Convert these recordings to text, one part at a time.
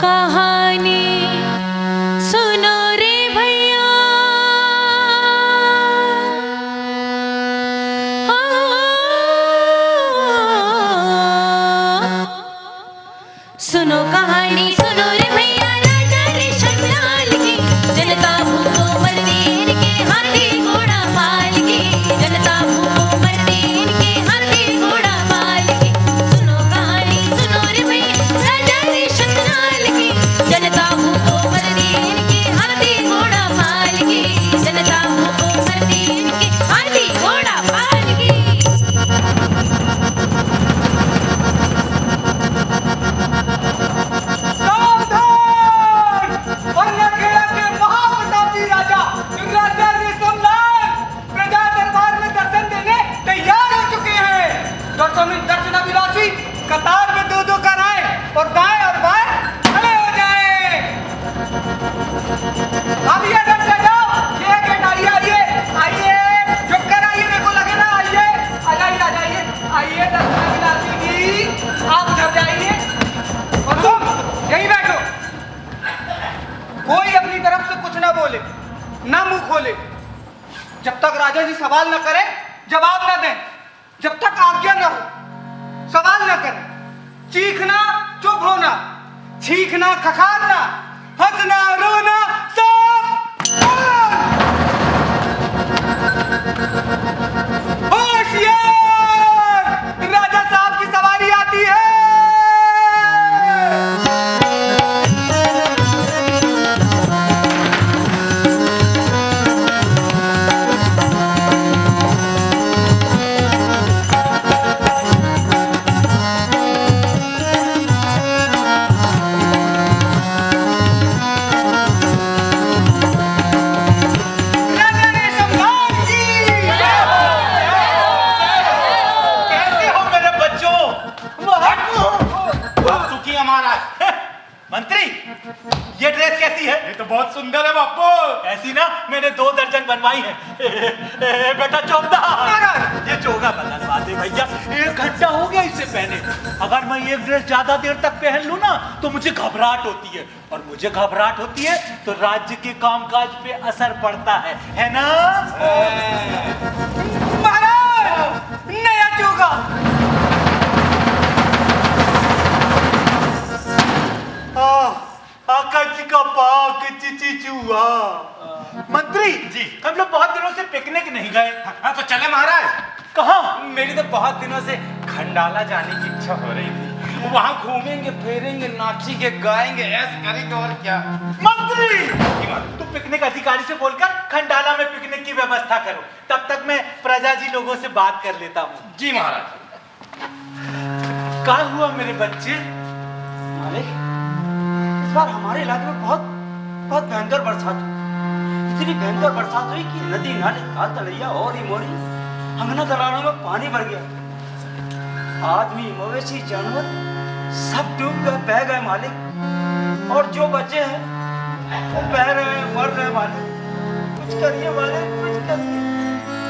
कहानी सुनो रे भैया। सुनो कहानी सुनो रे भैया, राजा रेशम लाल की जनता भूखों मरती इनके हाथी घोड़ा माल की, जनता भूखों मरती इनके हाथी घोड़ा माल की। सुनो कहानी सुनो रे भैया, राजा रेशम लाल की जनता भूखों मरती इनके हाथी घोड़ा माल की, जनता भूखों मरती इनके हाथी घोड़ा माल की। कतार में दो दो कर आए और दाएं और बाएं खड़े हो जाए। अब ये डर से जाओ, ये गेट आइए आइए आइए, झुक कर आइए, मेरे को लगे ना, आइए आ जाइए आइए दर्शना विलासी जी, आप उधर जाइए और तुम यहीं बैठो। कोई अपनी तरफ से कुछ ना बोले, ना मुंह खोले, जब तक राजा जी सवाल न करें, जवाब न दें, जब तक आज्ञा न हो। सवाल न कर, चीखना चुप होना, छींकना खखारना, हंसना रोना सब होशियार, राजा साहब की सवारी आती है। मंत्री, ये ड्रेस कैसी है? ये तो बहुत सुंदर है बापू। ऐसी ना मैंने 2 दर्जन बनवाई है। बेटा चौबदा, ये चोगा बदलवा दे भैया, 1 घंटा हो गया इसे पहने। अगर मैं ये ड्रेस ज्यादा देर तक पहन लूं ना तो मुझे घबराहट होती है, और मुझे घबराहट होती है तो राज्य के कामकाज पे असर पड़ता है ना? महाराज, नया चोगा। आकाश का पाक चिची चूहा। मंत्री जी, हम लोग बहुत दिनों से पिकनिक नहीं गए। हाँ तो चले महाराज। कहाँ? मेरी तो बहुत दिनों से खंडाला जाने की इच्छा हो रही थी। वहाँ घूमेंगे फिरेंगे, नाचेंगे गाएंगे, ऐसे करेंगे और क्या। मंत्री, तू पिकनिक अधिकारी से बोलकर खंडाला में पिकनिक की व्यवस्था करो, तब तक मैं प्रजा जी लोगों से बात कर लेता हूँ। जी महाराज। क्या हुआ मेरे बच्चे? मालिक, इस बार हमारे इलाके में बहुत भयंकर बरसात हुई। इतनी भयंकर बरसात हुई कि नदी नाले ताल तलैया और ही मोरी अंगना दरारों में पानी भर गया। आदमी मवेशी जानवर सब डूब गए, बह गए मालिक, और जो बचे हैं वो बह रहे हैं, मर रहे मालिक। कुछ करिए मालिक, कुछ करिए।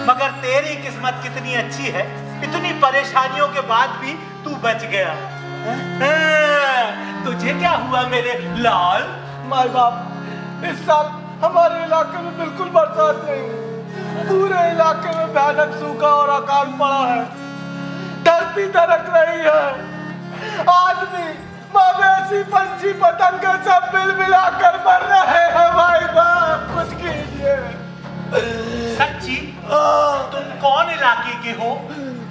मगर तेरी किस्मत कितनी अच्छी है, इतनी परेशानियों के बाद भी तू बच गया। तुझे क्या हुआ मेरे लाल? माय बाप, इस साल हमारे इलाके में बिल्कुल बरसात नहीं हुई। पूरे इलाके में भयानक सूखा और अकाल पड़ा है। धरती दरक रही है। आदमी मवेशी पंछी पतंग सब मिल मिलाकर मर रहे हैं। भाई बाप, कुछ कीजिए। सच्ची? तुम कौन इलाके के हो?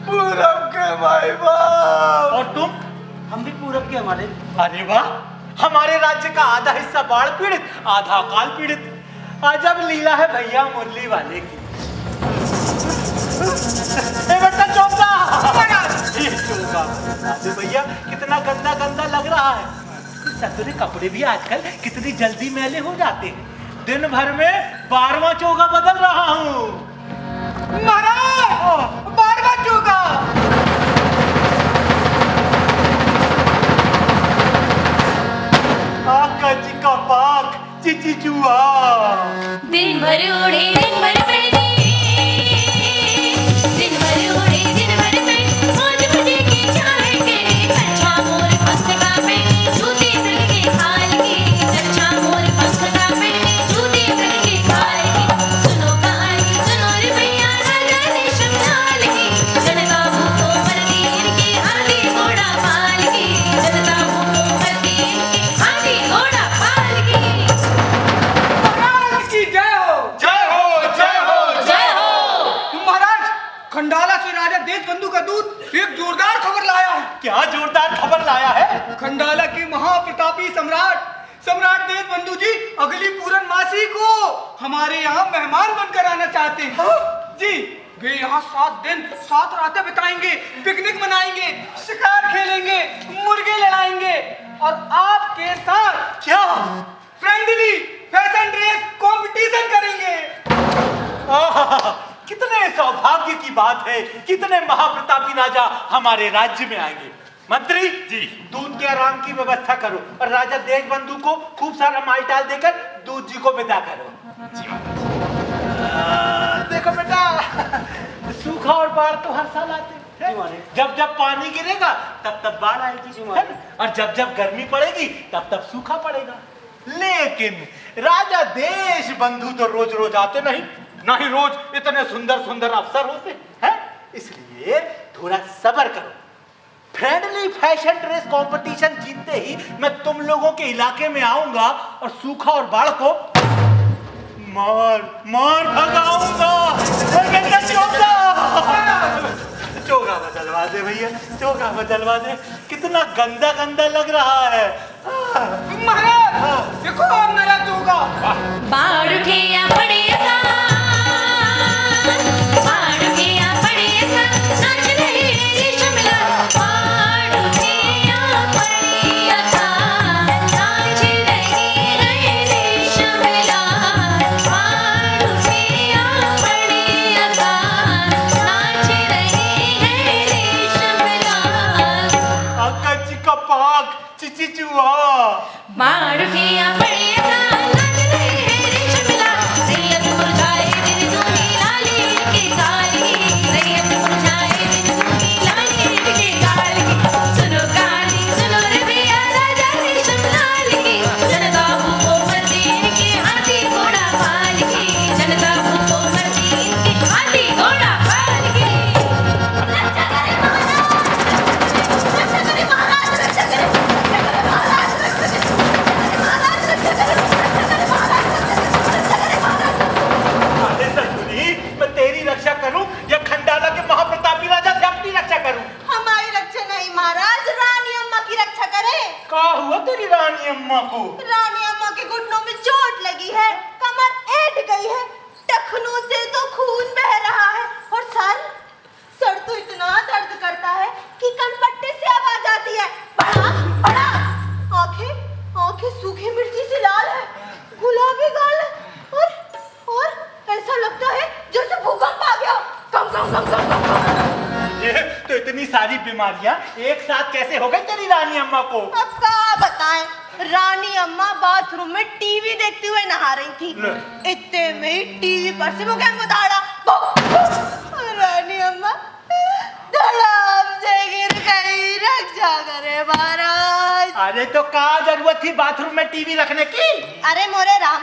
पूरब के भाई बाप। और तुम? हम भी पूरब के हमारे। अरे वाह, हमारे राज्य का आधा हिस्सा बाढ़ पीड़ित, आधा अकाल पीड़ित। अजब लीला है भैया मुरली वाले की। बेटा चौबदा, ये चोगा अरे भैया कितना गंदा गंदा लग रहा है। सतरे कपड़े भी आजकल कितनी जल्दी मैले हो जाते हैं। दिन भर में 12वां चोगा बदल रहा हूँ। महाराज, 12वां चोगा। आका जी का पाक चिची चूहा। दिन भर उड़े दिन भर बैठे, दिन भर उड़े दिन भर बैठे, मौज मजे की चाय के, अच्छा मोर मस्त का पे, झूठे दिल के हाल देशबंधु का दूत एक जोरदार खबर लाया है। क्या जोरदार खबर लाया है? खंडाला के महाप्रतापी सम्राट देशबंधु जी अगली पूर्णमासी को हमारे यहाँ मेहमान बनकर आना चाहते हैं। जी, वे यहाँ 7 दिन 7 रातें बिताएंगे, पिकनिक मनाएंगे, शिकार खेलेंगे, मुर्गे लड़ाएंगे और आपके साथ क्या फ्रेंडली फैशन ड्रेस कंपटीशन करेंगे। आहा, कितने सौभाग्य की बात है, कितने महाप्रतापी राजा हमारे राज्य में आएंगे। मंत्री जी, दूध के आराम की व्यवस्था करो और राजा देशबंधु को खूब सारा मालटाल देकर दूध जी को विदा करो। देखो बेटा, सूखा और बाढ़ तो हर साल आते हैं। जब जब पानी गिरेगा तब तब बाढ़ आएगी, है ना? और जब जब गर्मी पड़ेगी तब तब सूखा पड़ेगा। लेकिन राजा देशबंधु तो रोज रोज आते नहीं, ना ही रोज इतने सुंदर सुंदर अवसर होते हैं। इसलिए थोड़ा सब्र करो। फ्रेंडली फैशन ड्रेस कंपटीशन जीतते ही मैं तुम लोगों के इलाके में आऊंगा और सूखा और बाढ़ को मार भगाऊंगा। चोगा बदलवा दे भैया, चोगा बदलवा दे। कितना गंदा गंदा लग रहा है। महाराज देखो अब नया चोगा। बाढ़ उठिया पड़े बाढ़ उठिया पड़े नाच रही रेशम लाल। बाढ़ उठिया पड़े नाच रही है रेशम लाल। बाढ़ उठिया पड़े नाच रही है रेशम लाल। अकच कपाक चिची चुहा। बाढ़ उठिया पड़े नाच रही है रेशम लाल। रैयत मुरझाए दिन दूनी लाली के काली। रैयत मुरझाए दिन दूनी लाली के काली। सुनो कहानी सुनो रे भैया राजा रेशम लाल की। जनता भूखो मरती इनके हाथी घोड़ा पाल की। जनता भूखो मरती इनके हाथी घोड़ा पाल की। रक्षा करे महाराज, रक्षा करे महाराज, रक्षा करे महाराज, रक्षा करे महाराज, रक्षा करे अरे ससुरी, मैं तेरी रक्षा करूं या खंडाला के महाप्रतापी राजा से अपनी रक्षा करूं? हमारी रक्षा नहीं महाराज, रानी अम्मा की रक्षा करें। क्या हुआ तेरी रानी अम्मा को? रानी अम्मा के घुटनों में चोट लगी है, कमर ऐंठ गई है, टखनों से तो खून बह रहा है और सर तो इतना दर्द करता है कि कनपट्टे से आवाज आती है बड़ा बड़ा। आंखें सूखी मिर्ची से लाल है, गुलाबी गाल है और ऐसा लगता है जैसे भूकंप आ गया। कम कम कम कम कम कम। ये तो इतनी सारी बीमारियां एक साथ कैसे हो गई तेरी रानी अम्मा को? अब क्या बताएं, रानी अम्मा बाथरूम में टीवी देखते हुए नहा रही थी। इतने में ही टीवी पर से वो क्या मुदाड़ा। रानी अम्मा धड़ाम से गिर गई, रक्षा करे महाराज। अरे तो क्या जरूरत थी बाथरूम में टीवी रखने की? अरे मोरे राम,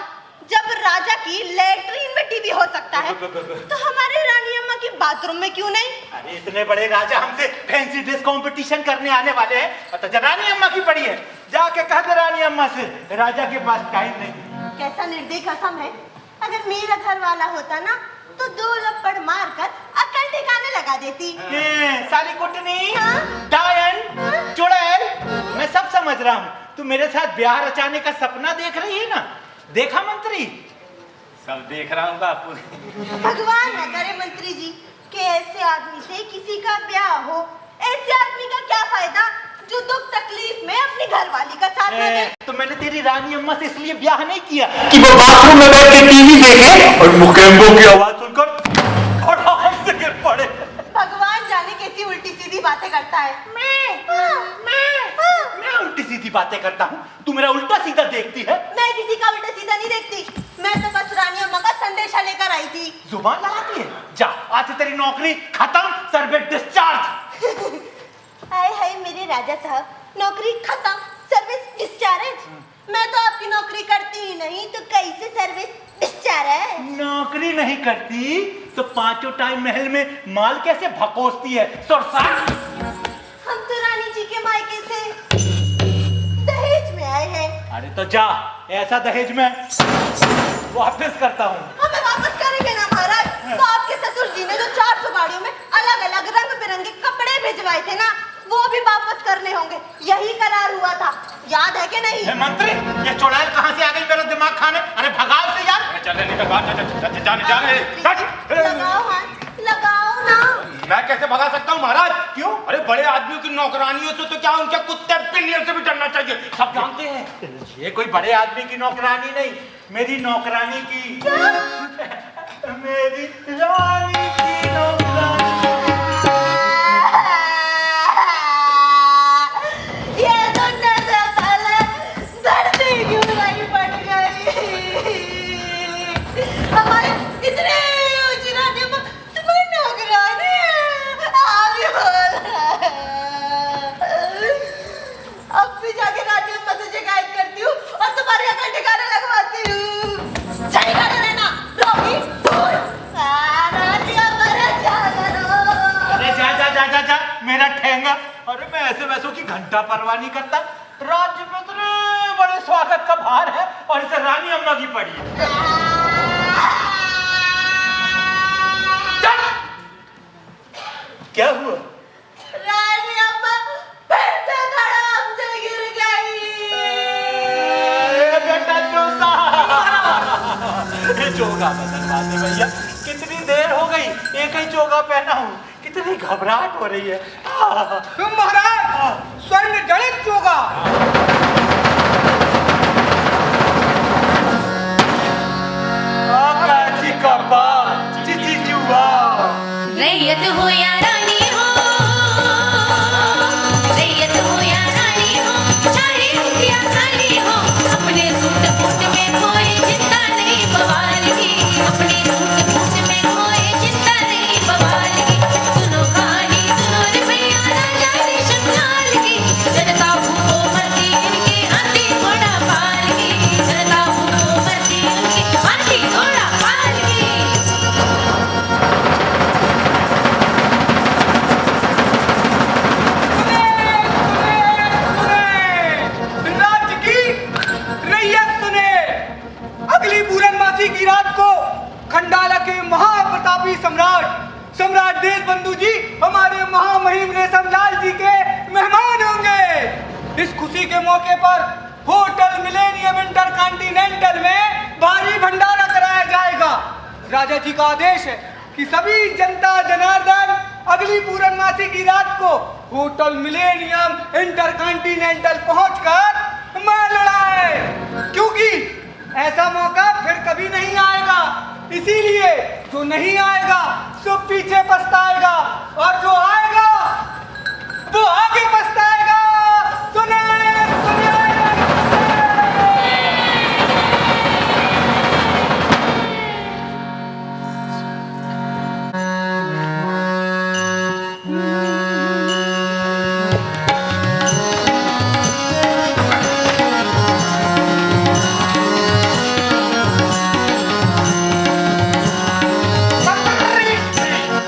जब राजा की लेटरिन में टीवी हो सकता है तो हमारे रानी अम्मा की बाथरूम में क्यों नहीं? अरे इतने बड़े राजा हमसे फैंसी ड्रेस कंपटीशन करने आने वाले हैं तो रानी अम्मा की पड़ी है। जाके कह दे रानी अम्मा से राजा के पास टाइम नहीं। कैसा निर्दयी कसम है, अगर मेरा घर वाला होता ना तो 2 लपड़ मारकर अकल ठिकाने लगा देती। साली कुटनी, हाँ? डायन, चुड़ैल, मैं सब समझ रहा हूँ। तू मेरे साथ ब्याह रचाने का सपना देख रही है ना? देखा मंत्री? सब देख रहा हूँ बापू। भगवान न करे मंत्री जी कि ऐसे आदमी से किसी का ब्याह हो। ऐसे आदमी का क्या फायदा जो दुख तकलीफ में अपनी घरवाली का साथ न दे। तो मैंने तेरी रानी अम्मा से इसलिए ब्याह नहीं किया कि वो बाथरूम में बैठ के टीवी देखे और मुकेम्बो की आवाज सुनकर आराम से गिर पड़े। भगवान जाने कैसी उल्टी सीधी बातें करता है। मैं उल्टी सीधी बातें करता हूँ, तू मेरा उल्टा सीधा देखती है। मैं किसी का उल्टा सीधा नहीं देखती, मैं तो बस रानी अम्मा का संदेशा लेकर आई थी। जुबान लगाती है? जा, आज से तेरी नौकरी खत्म, सर्विस डिस्चार्ज। हाय हाय मेरे राजा साहब, नौकरी खत्म, सर्विस डिस्चार्ज। मैं तो आपकी नौकरी करती ही नहीं तो कैसे सर्विस डिस्चार्ज? नौकरी नहीं करती तो 5 टाइम महल में माल कैसे भकोसती है? सुरसाट। हम तो रानी जी के मायके से दहेज में आए हैं। अरे तो जा, ऐसा दहेज में वापस करता हूँ। हमें वापस करेंगे ना महाराज, तो आपके ससुर जी ने जो 400 गाड़ियों में अलग अलग रंग बिरंगे होंगे, यही करार हुआ था, याद है कि नहीं? मंत्री, ये चुड़ैल कहाँ से आ गई मेरा दिमाग खाने? अरे भगाओ से यार। चल निकल बाहर, जाने लगाओ हाथ, लगाओ ना। मैं कैसे भगा सकता हूँ महाराज? क्यों? अरे बड़े आदमियों की नौकरानियों से तो क्या उनके कुत्ते बिल्लियों से भी डरना चाहिए, सब जानते हैं। ये कोई बड़े आदमी की नौकरानी नहीं, मेरी नौकरानी की। मेरी रानी की नौकरानी। ये सुनने से पहले धरती क्यों नहीं फट गई? हमारे इतने ऊंची रानी में तुम्हारी नौकरानी है, आगे बोल। अब भी जाके रानी अम्मा से शिकायत करती हूँ और तुम्हारे यहाँ ठिकाना लगवाती हूँ। सही गाना देना, रोगी, फूल। रानी अम्मा रे जाना रो। अरे जा जा जा जा जा, मेरा ठेंगा। अरे मैं ऐसे वैसों की घंटा परवाह नहीं करता। राज्य में इतने बड़े स्वागत का भार है और इसे रानी अम्मा की पड़ी है। चल! क्या हुआ? रानी अम्मा फिर से धड़ाम से गिर गई। बेटा चूसा। ये चोगा बदलवा दे भैया, कितनी देर हो गई, एक ही चोगा पहना हूँ, कितनी घबराहट हो रही है। तुम महाराज स्वर्ण जड़ित चोगा। काची का बाल, चिची जुआ। रैयत हो या रानी हो, रैयत हो या रानी हो, चाहे रुपया खाली हो, अपने सूट बूट में कोई चिंता नहीं बवाल की, अपने सूट बूट में कोई चिंता नहीं बवाल की। सुनो कहानी सुनो रे भैया राजा रेशमलाल की, जनता भूखों मरती इनके हाथी घोड़ा पाल की, जनता भूखों मरती इनके हाथी घोड़ा पाल की। राज्य की रैयत सुने। अगली पूरनमासी की रात को खंडाला के महाप्रतापी सम्राट देशबंधु जी हमारे महामहिम रेशमलाल जी के मेहमान होंगे। इस खुशी के मौके पर होटल मिलेनियम इंटरकॉन्टिनेंटल में भारी भंडारा कराया जाएगा। राजा जी का आदेश है कि सभी जनता जनार्दन अगली पूरनमासी की रात को होटल मिलेनियम इंटरकॉन्टिनेंटल पहुंचकर मार लड़ाए, क्योंकि ऐसा मौका फिर कभी नहीं आएगा। इसीलिए जो नहीं आएगा सो पीछे पछताएगा और जो आएगा वो आगे पछताएगा। सुने सुने।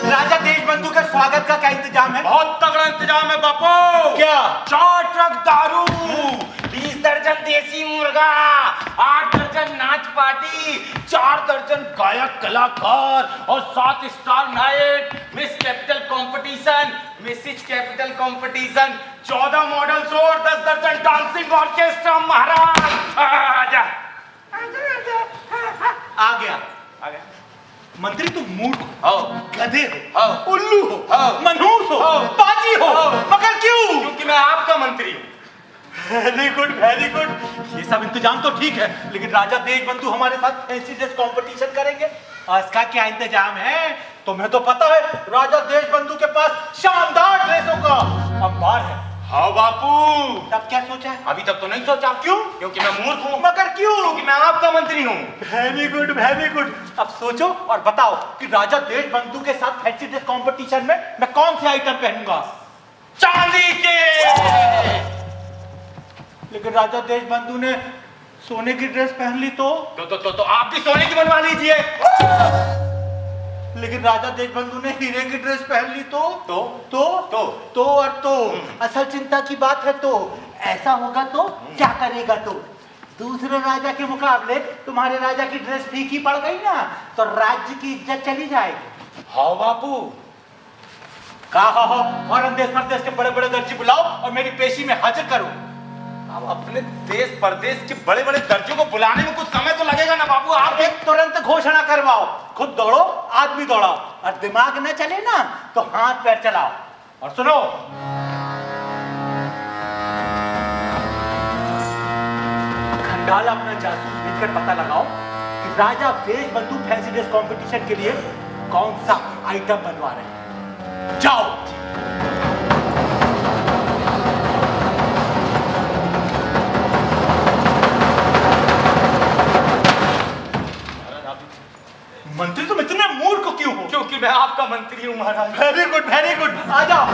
राजा देशबंधु के स्वागत का क्या इंतजाम है? बहुत तगड़ा इंतजाम है बापू। क्या? 4 ट्रक दारू, 20 दर्जन देसी मुर्गा, 8 दर्जन नाच पार्टी, 4 दर्जन गायक कलाकार और 7 star night, miss capital competition, Mrs capital competition, 14 model show और 10 दर्जन डांसिंग ऑर्केस्ट्रा। महाराज आजा आ गया। मंत्री तुम मूर्ख हो, गधे हाँ। हो, उल्लू हो, हाँ। मनहूस हो, हाँ। बाजी हो, हाँ। मगर क्यों? क्योंकि मैं आपका मंत्री हूँ। Very good very good. ये सब इंतजाम तो ठीक है, लेकिन राजा देशबंधु हमारे साथ फैंसी ड्रेस कंपटीशन करेंगे, इसका क्या इंतजाम है? तुम्हें तो पता है राजा देशबंधु के पास शानदार ड्रेसों का अंबार है। हाँ बापू, तब क्या सोचा है? अभी तक तो नहीं सोचा। क्यों? क्योंकि मैं मूर्ख हूँ, मगर क्यों? क्योंकि मैं आपका मंत्री हूँ। Very good very good. अब सोचो और बताओ कि राजा देशबंधु के साथ फैंसी ड्रेस कंपटीशन में मैं कौन से आइटम पहनूंगा? चांदी के। लेकिन राजा देशबंधु ने सोने की ड्रेस पहन ली तो आप भी सोने की बनवा लीजिए। लेकिन राजा देशबंधु ने हीरे की ड्रेस पहन ली तो असल चिंता की बात है। तो ऐसा होगा तो क्या करेगा? तो दूसरे राजा के मुकाबले तुम्हारे राजा की ड्रेस फीकी पड़ गई ना, तो राज्य की इज्जत चली जाएगी। हाँ बापू, कहा हो और देश प्रदेश के बड़े बड़े दर्जी बुलाओ और मेरी पेशी में हाजिर करो। अब अपने देश प्रदेश के बड़े बड़े दर्जों को बुलाने में कुछ समय तो लगेगा ना बाबू। आप एक तुरंत घोषणा करवाओ, खुद दौड़ो, आदमी दौड़ाओ, और दिमाग न चले ना तो हाथ पैर चलाओ। और सुनो, खंडाल अपना जासूस भेजकर पता लगाओ कि राजा वेज बंदूक फैंसी ड्रेस कंपटीशन के लिए कौन सा आइटम बनवा रहे हैं। जाओ। मंत्री तुम इतने मूर्ख क्यों हो? क्योंकि मैं आपका मंत्री हूँ महाराज। वेरी गुड, वेरी गुड, आ जाओ।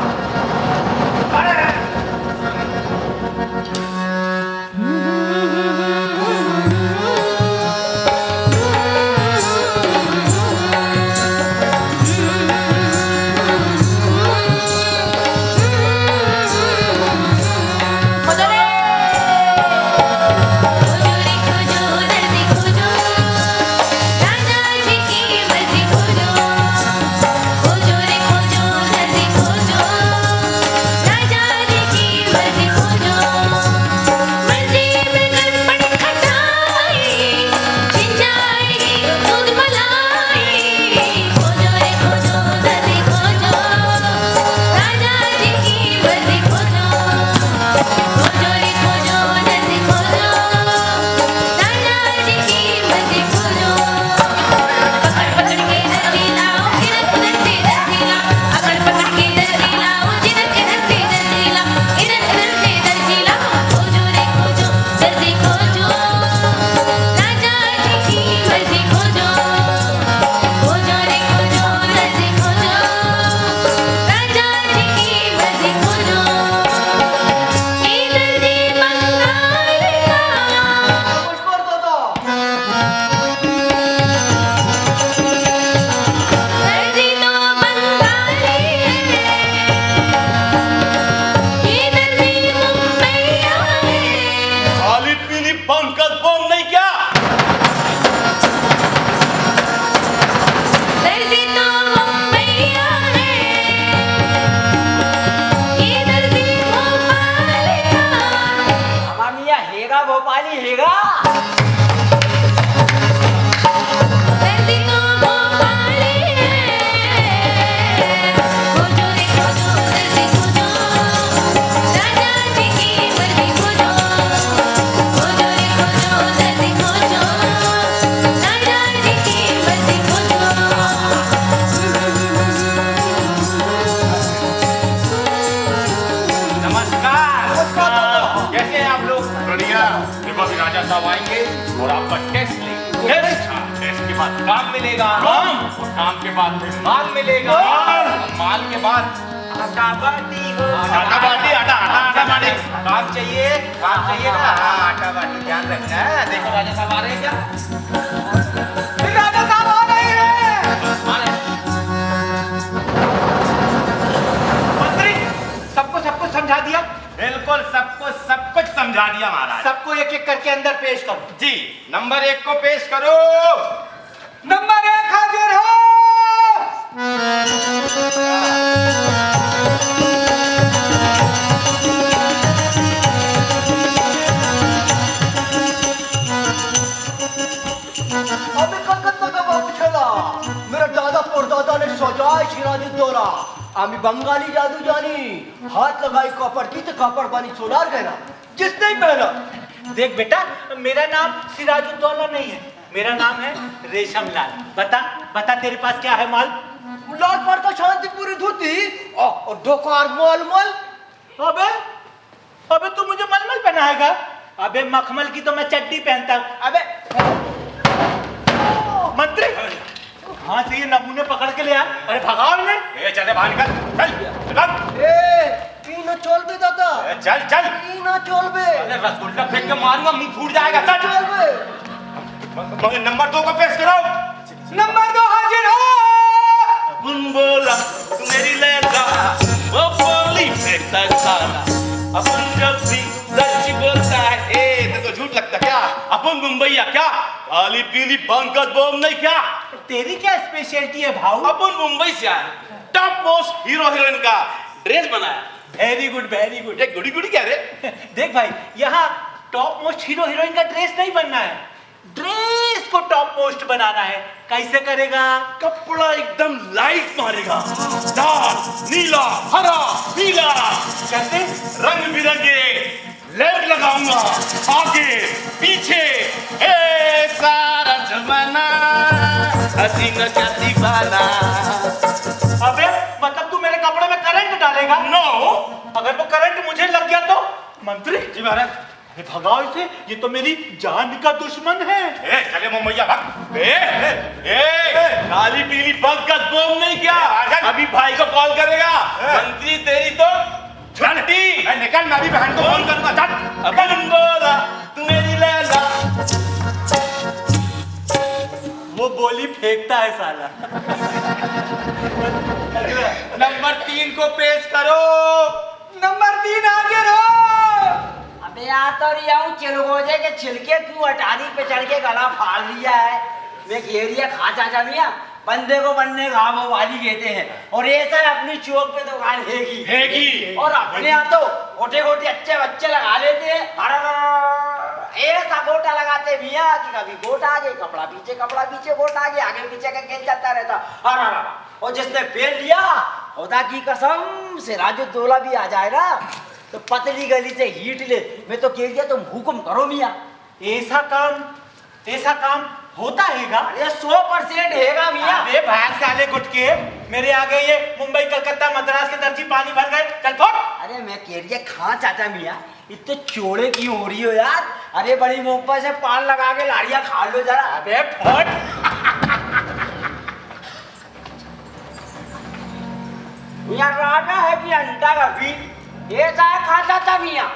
और आपका टेस्ट लेंगे। टेस्ट के बाद काम मिलेगा, काम के बाद फिर माल मिलेगा, माल के बाद आटा बाटी, आटा बाटी, आटा बाटी। काम चाहिए ना, आटा बाटी ध्यान रखना है। देखो राजा साहब आ रहे हैं क्या? राजा साहब आ रहे हैं। मंत्री सबको सब कुछ समझा दिया? बिल्कुल सब कुछ समझा दिया महाराज। सबको एक एक करके अंदर पेश करो। जी, नंबर 1 को पेश करो। नंबर 1 हाजिर हो। अभी कलकत्ता का बाबू छेला मेरा दादा परदादा ने सजाए सिराजुद्दौला आमी बंगाली जादू जानी हाथ लगाई कपड़ की तो कपड़ पानी सोनार गया जिसने ही पहना। देख बेटा, मेरा नाम सिराजुद्दौला नहीं है, मेरा नाम है रेशमलाल। बता तेरे पास क्या है माल? लाल मार का शांतिपुरी धोती और डोकार मलमल। अबे तू मुझे मलमल पहनाएगा? अबे मखमल की तो मैं चड्डी पहनता हूँ। अबे मंत्री, हाँ से ये नमूने पकड़ के ले आ। अरे भगाओ इन्हें। चले बाहर निकल, चल ना चल बे दादा, चल ना चल बे। रसगुल्ला फेंक के मारूंगा, मुंह फूट जाएगा। चल बे। नंबर 2 को पेश करो। नंबर 2 हाजिर हो। अपन बोला तू मेरी लहजा, वो बोली फेंकता साला। अपन जब भी सच बोलता है, तो झूठ लगता क्या? अपन मुंबईया क्या काली पीली पंकज बम नहीं क्या? तेरी क्या स्पेशलिटी है भाऊ? अपन मुंबई से आए, टॉप मोस्ट हीरो हीरोइन का ड्रेस बनाया। Very good very good. ये गुड़ी गुड़ी क्या रे? देख भाई, यहाँ टॉप मोस्ट हीरो हीरोइन का ड्रेस नहीं बनना है, ड्रेस को टॉप मोस्ट बनाना है। कैसे करेगा? कपड़ा एकदम लाइट मारेगा, लाल नीला हरा पीला, कैसे? रंग बिरंगे लैंप लगाऊंगा आगे पीछे, ए सारा जमाना हसीना क्या दीवाना। अबे मतलब तू मेरे कपड़े में करंट डालेगा? नो। अगर वो करंट मुझे लग गया तो? मंत्री जी महाराज। अरे भगाओ इसे, ये तो मेरी जान का दुश्मन है। ए चले मुंबईया भाग। काली पीली पंकज बम नहीं क्या? अभी भाई को कॉल करेगा, मंत्री तेरी तो छुट्टी। निकल, मैं भी बहन को फोन करूंगा। चल अपन बोला तू मेरी लैला। वो बोली फेंकता है साला। नंबर 3 को पेश करो। नंबर 3 आगे रो। अबे आ तो रिया हूँ चिलगोजे के छिलके तू अटारी पे चढ़ के गला फाड़ लिया है। मैं घेरिया खा चाचा मियाँ, बंदे को बनने का वो वाली कहते हैं। और ऐसा अपनी चौक पे दुकान हैगी और अपने यहाँ तो गोटे गोटे अच्छे बच्चे लगा लेते हैं। ऐसा गोटा लगाते मियाँ कि कभी गोट आगे कपड़ा पीछे गोट आगे पीछे का खेल चलता रहता। और जिसने फेल लिया खुदा की कसम से राजुद्दौला भी आ जाए ना तो पतली गली से हीट ले। मैं तो कह दिया तुम हुक्म करो मियाँ। ऐसा काम होता हैगा? अरे 100% हैगा मियाँ। अबे भाग साले गुटके, मेरे आगे ये मुंबई कलकत्ता मद्रास के दर्जी पानी भर गए। चल फोड़। अरे मैं कह रही खा चाचा मियाँ, इतने चौड़े क्यों हो रही हो यार? अरे बड़ी मोहब्बत से पान लगा के लाड़ियाँ खा लो जरा। अबे फोड़। मियाँ राजा है कि अंटा का भी ऐसा है खा चाचा मियाँ,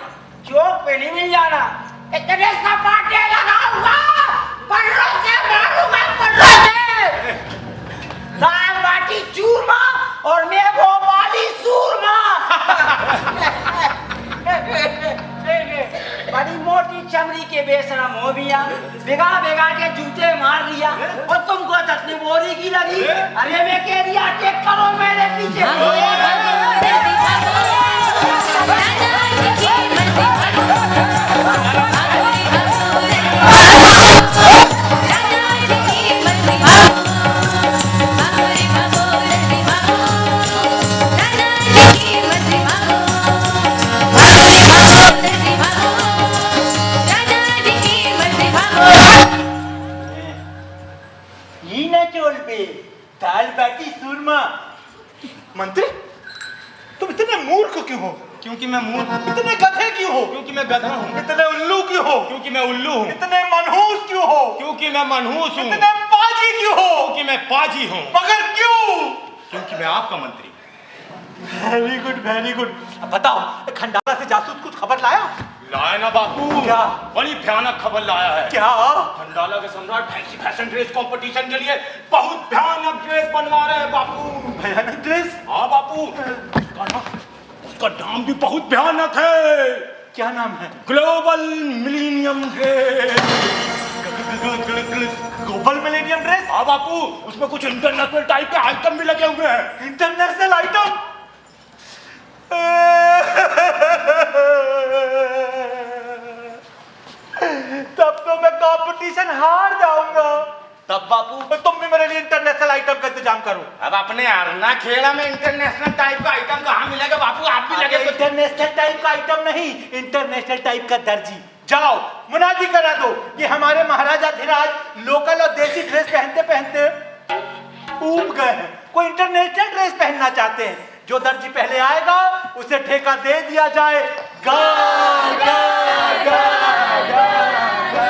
चौक पे नहीं मिल जाना। इतने सपाटे लगाऊंगा, पन्नों से मारूंगा, पन्नों से। दाल बाटी चूरमा और मैं भोपाली सूरमा। बड़ी मोटी चमड़ी के बेशरम हो मियाँ, बेगा के जूते मार लिया और तुमको चटनी बोरी की लगी। अरे मैं कह दिया टेक करो मेरे पीछे। भागो रे भागो जल्दी भागो, राजा जी की मर्जी भागो, भागो रे भागो जल्दी भागो, राजा जी की मर्जी भागो, भागो रे भागो जल्दी भागो, राजा जी की मर्जी भागो, भागो रे भागो जल्दी भागो, राजा जी की मर्जी भागो। ही ना चोल पे दाल बाटी सूरमा। मंत्री तुम इतने मूर्ख क्यों हो? क्योंकि मैं मूर्ख। इतने गधे क्यों हो? क्योंकि मैं गधा हूँ। इतने उल्लू क्यों हो? क्योंकि मैं उल्लू हूँ। इतने मनहूस क्यों हो? क्योंकि मैं मनहूस हूँ। इतने पाजी क्यों हो? क्योंकि मैं पाजी हूँ। मगर क्यों? क्योंकि मैं आपका मंत्री। Very good very good. अब बताओ, खंडाला से जासूस कुछ खबर लाया? लाया ना बापू। क्या? बड़ी भयानक खबर लाया है। क्या? खंडाला के सम्राट फैंसी फैशन ड्रेस कंपटीशन के लिए बहुत भयानक ड्रेस बनवा रहे हैं बापू। भयानक ड्रेस? हाँ बापू, उसका नाम भी बहुत भयानक है। क्या नाम है? Global millennium dress. Global millennium dress? हाँ बापू, उसमें कुछ इंटरनेशनल टाइप के आइटम भी लगे हुए हैं। International item? तब तो मैं कंपटीशन हार जाऊंगा। तब बापू तुम भी मेरे लिए इंटरनेशनल आइटम का इंतजाम करो। अब अपने अरना खेड़ा में इंटरनेशनल टाइप का आइटम कहाँ मिलेगा बापू? आप भी लगे तो इंटरनेशनल टाइप का आइटम नहीं, इंटरनेशनल टाइप का दर्जी। जाओ मुनादी करा दो, ये हमारे महाराजा धीराज लोकल और देसी ड्रेस पहनते पहनते ऊब गए हैं, कोई इंटरनेशनल ड्रेस पहनना चाहते हैं। जो दर्जी पहले आएगा उसे ठेका दे दिया जाए। गा गा गा गा गा।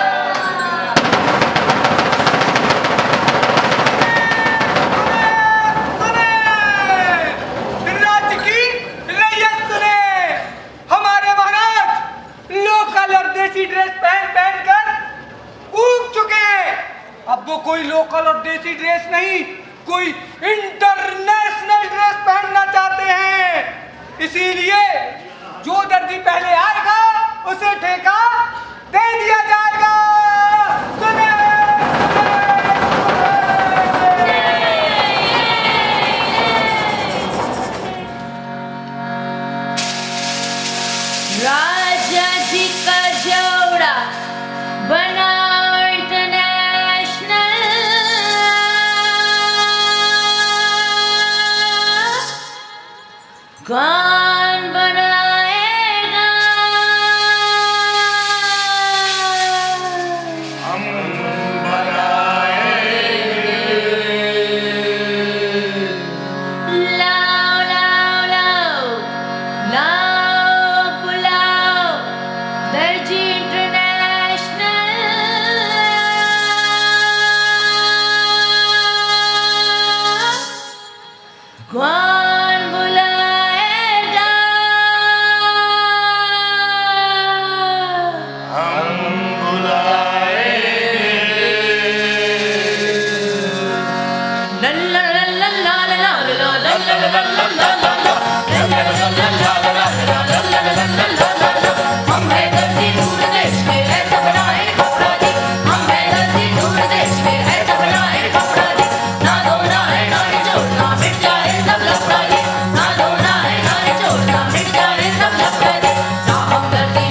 हमारे महाराज लोकल और देसी ड्रेस पहन कर ऊब चुके हैं। अब वो कोई लोकल और देसी ड्रेस नहीं, कोई इंटरनेशनल ड्रेस पहनना चाहते हैं। इसीलिए जो दर्जी पहले आएगा उसे ठेका दे दिया जाएगा। राजा जी का जोड़ा बना इंटरनेशनल, कौन बनाएगा? हम बनाएंगे। लाओ लाओ लाओ लाओ बुलाओ दर्जी इंटरनेशनल, कौन बुलाएगा? हम बुलाएंगे। ला ला ला ला ला ला ला ला ला ला ला ला ला। हम है दर्जी दूर देश के ऐसा बनाए कपड़ा जी, हम है दर्जी दूर देश के ऐसा बनाए कपड़ा जी। ना धोना है ना निचोड़ना मिट जाए सब लफड़ा जी, ना धोना है ना निचोड़ना मिट जाए सब लफड़ा जी। ना हम दर्जी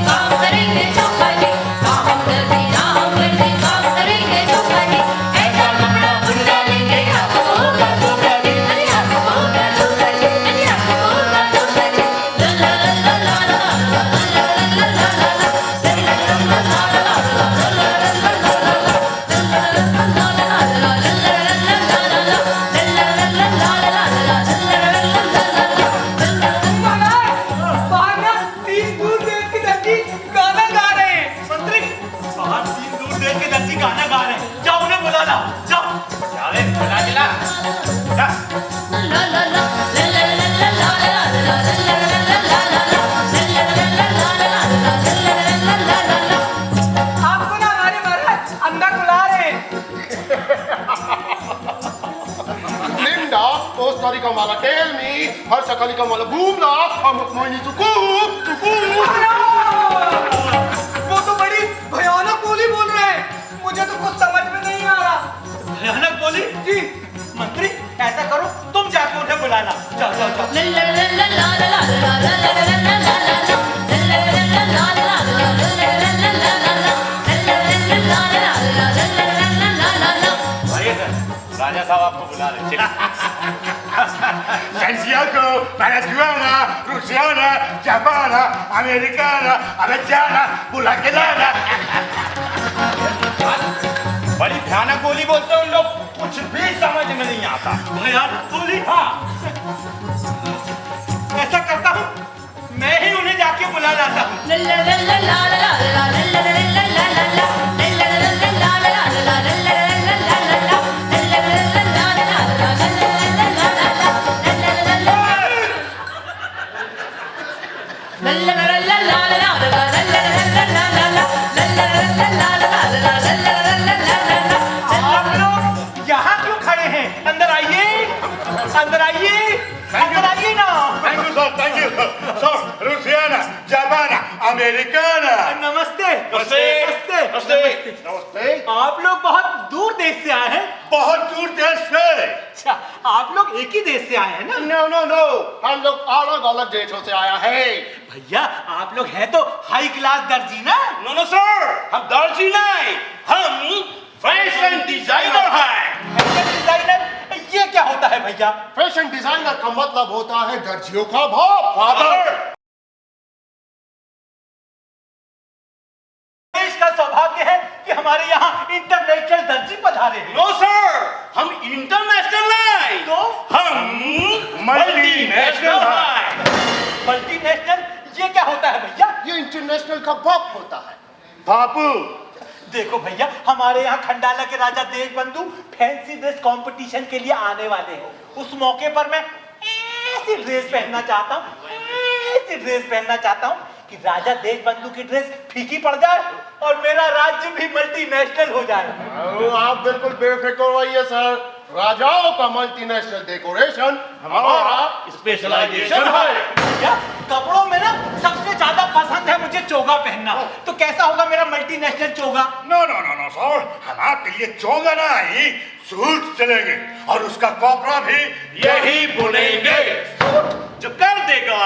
काम करेंगे चोखा जी, ना हम दर्जी काम करेंगे चोखा जी। ऐसा कपड़ा बुन डालेंगे आपको होगा धोखा जी, अरे आपको होगा धोखा जी, अरे आपको होगा धोखा जी। ला ला ला ला ला ला ला ला ला ला ला ला ला। बाहर ना 30 दूर देश की धरती गाना गा रहे हैं। मंत्री बाहर 3 दूर देश के दर्जी गाना गा रहे हैं, जाओ उन्हें बुला लाओ, जाओ। अरे बुला दिला जा। आपको ना हमारे महाराज अंदर बुला रहे हैं। Linda, Costa Rica mala tell me, har sakali ka mala boomla, हम मोइनी चुकू चुकू। वो तो बड़ी भयानक बोली बोल रहे हैं, मुझे तो कुछ समझ में नहीं आ रहा। भयानक बोली जी। मंत्री ऐसा करो तुम जाके उन्हें बुला लाओ, जाओ जाओ जाओ। आइए सर, राजा साहब आपको बुला रहे हैं। Santiago, Venezuela, Rusiana, Japana, Americana, Americana, Bulakilana। बड़ी भयानक बोली बोलते हैं उन लोग, कुछ भी समझ में नहीं आता। भयानक बोली, हाँ। ऐसा करता हूँ, मैं ही उन्हें जाके बुला लाता हूँ। आप लोग यहाँ क्यों खड़े हैं? अंदर आइए, अंदर आइए, अंदर आइए ना। Thank you, sir. Thank you, sir. Rusiana, Japana, Americana। नमस्ते नमस्ते। नमस्ते नमस्ते। नमस्ते। आप लोग बहुत दूर देश से आए हैं। बहुत दूर देश से। अच्छा, आप लोग एक ही देश से आए हैं ना? No no no, हम लोग अलग अलग देशों से आया है। भैया आप लोग हैं तो हाई क्लास दर्जी ना? नो नो सर, हम दर्जी नहीं, हम फैशन डिजाइनर हैं। फैशन डिजाइनर, ये क्या होता है भैया? फैशन डिजाइनर का मतलब होता है दर्जियों का बाप। फादर। देश का सौभाग्य है कि हमारे यहाँ इंटरनेशनल दर्जी पधारे हैं। नो सर, हम इंटरनेशनल नहीं, तो हम मल्टीनेशनल हैं। मल्टीनेशनल, ये क्या होता है भैया? ये इंटरनेशनल का बाप होता है। बापू। देखो भैया, हमारे यहाँ खंडाला के राजा देशबंधु फैंसी ड्रेस कंपटीशन के लिए आने वाले हैं। उस मौके पर मैं ऐसी ड्रेस पहनना चाहता हूँ, ऐसी ड्रेस पहनना चाहता हूँ कि राजा देशबंधु की ड्रेस फीकी पड़ जाए और मेरा राज्य भी मल्टीनेशनल हो जाए। आप बिल्कुल बेफिक्र रहिए सर, राजाओं का मल्टीनेशनल डेकोरेशन हमारा स्पेशलाइजेशन है। भैया, कपड़ों में ना सबसे ज्यादा पसंद है मुझे चोगा पहनना, तो कैसा होगा मेरा मल्टीनेशनल चोगा? No no no no sir, हम आपके लिए चोगा नहीं, सूट चलेंगे और उसका कपड़ा भी यही बुनेंगे। सूट जो कर देगा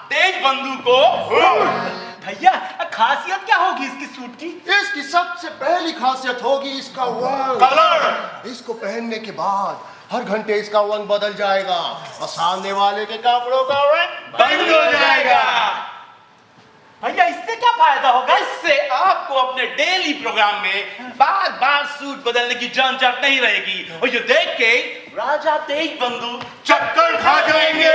देश बंदूक को। भैया खासियत क्या होगी इसकी सूट की? इसकी सबसे पहली खासियत होगी इसका रंग। कलर। इसको पहनने के बाद हर घंटे इसका रंग बदल जाएगा और सामने वाले के कपड़ों का रंग बंद हो जाएगा। भैया इससे क्या फायदा होगा? इससे आपको अपने डेली प्रोग्राम में बार बार सूट बदलने की झंझट नहीं रहेगी और ये देख के राजा तेज बंधु चक्कर खा जाएंगे।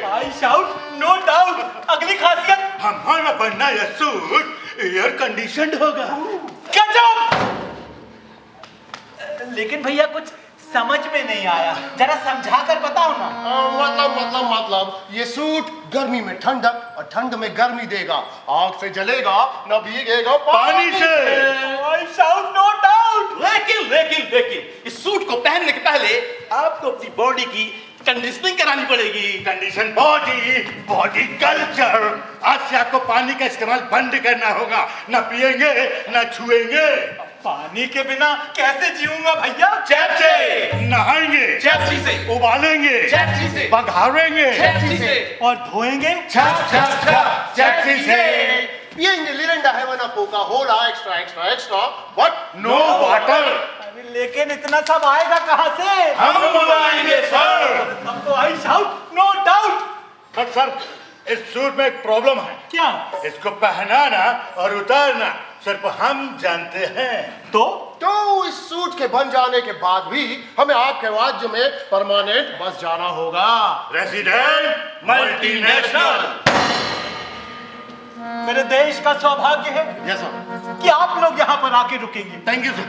I shout no doubt. अगली खासियत, हमारा बनना यह सूट एयर कंडीशनड होगा। गजब। लेकिन भैया कुछ समझ में नहीं आया, जरा समझा कर बताओ ना। मतलब ये सूट गर्मी में ठंडक और ठंड में गर्मी देगा। आग से जलेगा न भीगेगा पानी से। I shout no doubt. लेकिन इस सूट को पहनने के पहले आपको अपनी बॉडी की कंडीशनिंग करानी पड़ेगी। Condition body culture. आज से आपको पानी का इस्तेमाल बंद करना होगा। न पिएंगे न छुएंगे। पानी के बिना कैसे जीऊंगा भैया? चैप से नहाएंगे, चैप्सी से उबालेंगे, चैप्सी से बघारेंगे, चैप्सी से और धोएंगे चैप्सी से। पिएंगे लिरिंडा हेवन कोका होला एक्स्ट्रा बट नो वाटर। अरे लेकिन इतना सब आएगा कहाँ से? हम मंगाएंगे सर। हम तो I shout no doubt. But sir इस सूट में एक प्रॉब्लम है। क्या? इसको पहनाना और उतारना सिर्फ हम जानते हैं। तो इस सूट के बन जाने के बाद भी हमें आपके राज्य में परमानेंट बस जाना होगा। Resident multinational. मेरे देश का सौभाग्य है यस सर। कि आप लोग यहाँ पर आके रुकेंगे। Thank you sir.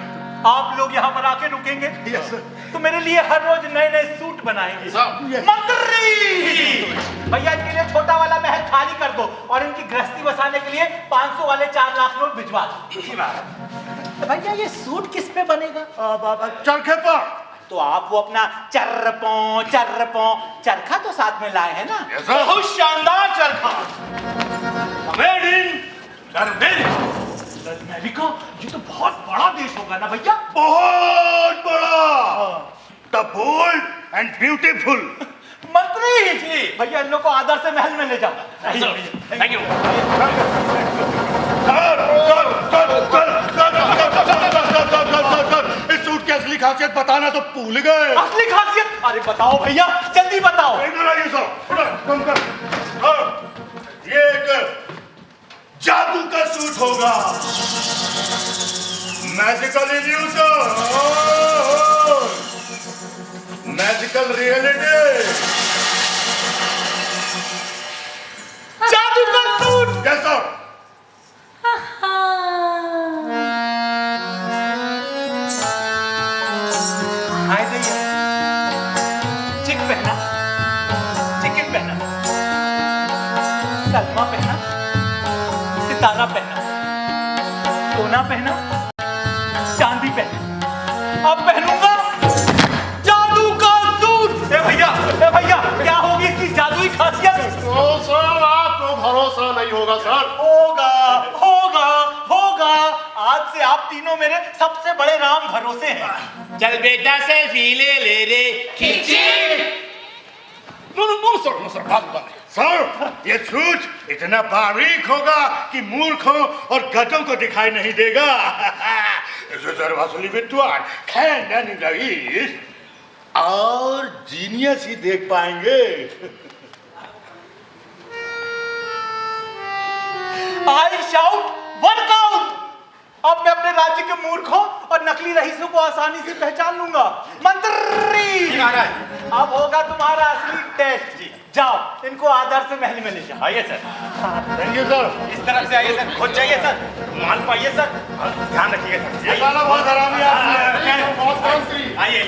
आप लोग यहाँ पर आके रुकेंगे यस सर। तो मेरे लिए हर रोज नए नए सूट बनाएंगे। मंत्री भैया इनके लिए छोटा वाला महल खाली कर दो और इनकी गृहस्थी बसाने के लिए 500 वाले 4 लाख नोट भिजवा दो। भैया ये सूट किस पे बनेगा? चरखे पर। तो आप वो अपना चर्रपो चरखा तो साथ में लाए हैं ना? Yes sir. बहुत शानदार चरखा मेड इन अमेरिका। ये तो बहुत बड़ा देश होगा ना भैया? बहुत बड़ा। The bold and beautiful. मंत्री जी भैया इन लोग को आदर से महल में ले जाओ। Thank you. इस सूट की असली खासियत बताना तो भूल गए। असली खासियत? अरे बताओ भैया जल्दी बताओ। इधर आइए सर। ये एक जादू का सूट होगा। Magical illusion, magical reality. जादू का सूट। Yes sir. हाय भैया चिक पहना, चिकन पहना, सलमा पहना, सितारा पहना, सोना पहना, चांदी पहना। अब पहनूंगा जादू का सूट। ए भैया क्या होगी इसकी जादुई खासियत? तो सर आपको भरोसा नहीं होगा सर। होगा आज से आप तीनों मेरे सबसे बड़े राम भरोसे हैं। चल बेटा सेल्फी ले रे खींची। नो सर ये सूट इतना बारीक होगा कि मूर्खों और गधों को दिखाई नहीं देगा। विद्वान खानदानी रईस और जीनियस ही देख पाएंगे। I shout workout. अब मैं अपने राज्य के मूर्खों और नकली रईसों को आसानी से पहचान लूंगा। मंत्री अब होगा तुम्हारा असली टेस्ट। जी जाओ इनको आदर से महल में ले जाओ। आइए सर। Thank you sir. इस तरफ से आइए सर। खुद जाइए सर। माल पाइए सर। ध्यान रखिएगा सर। ये वाला बहुत हरामी आदमी है। बहुत मंत्री आइए।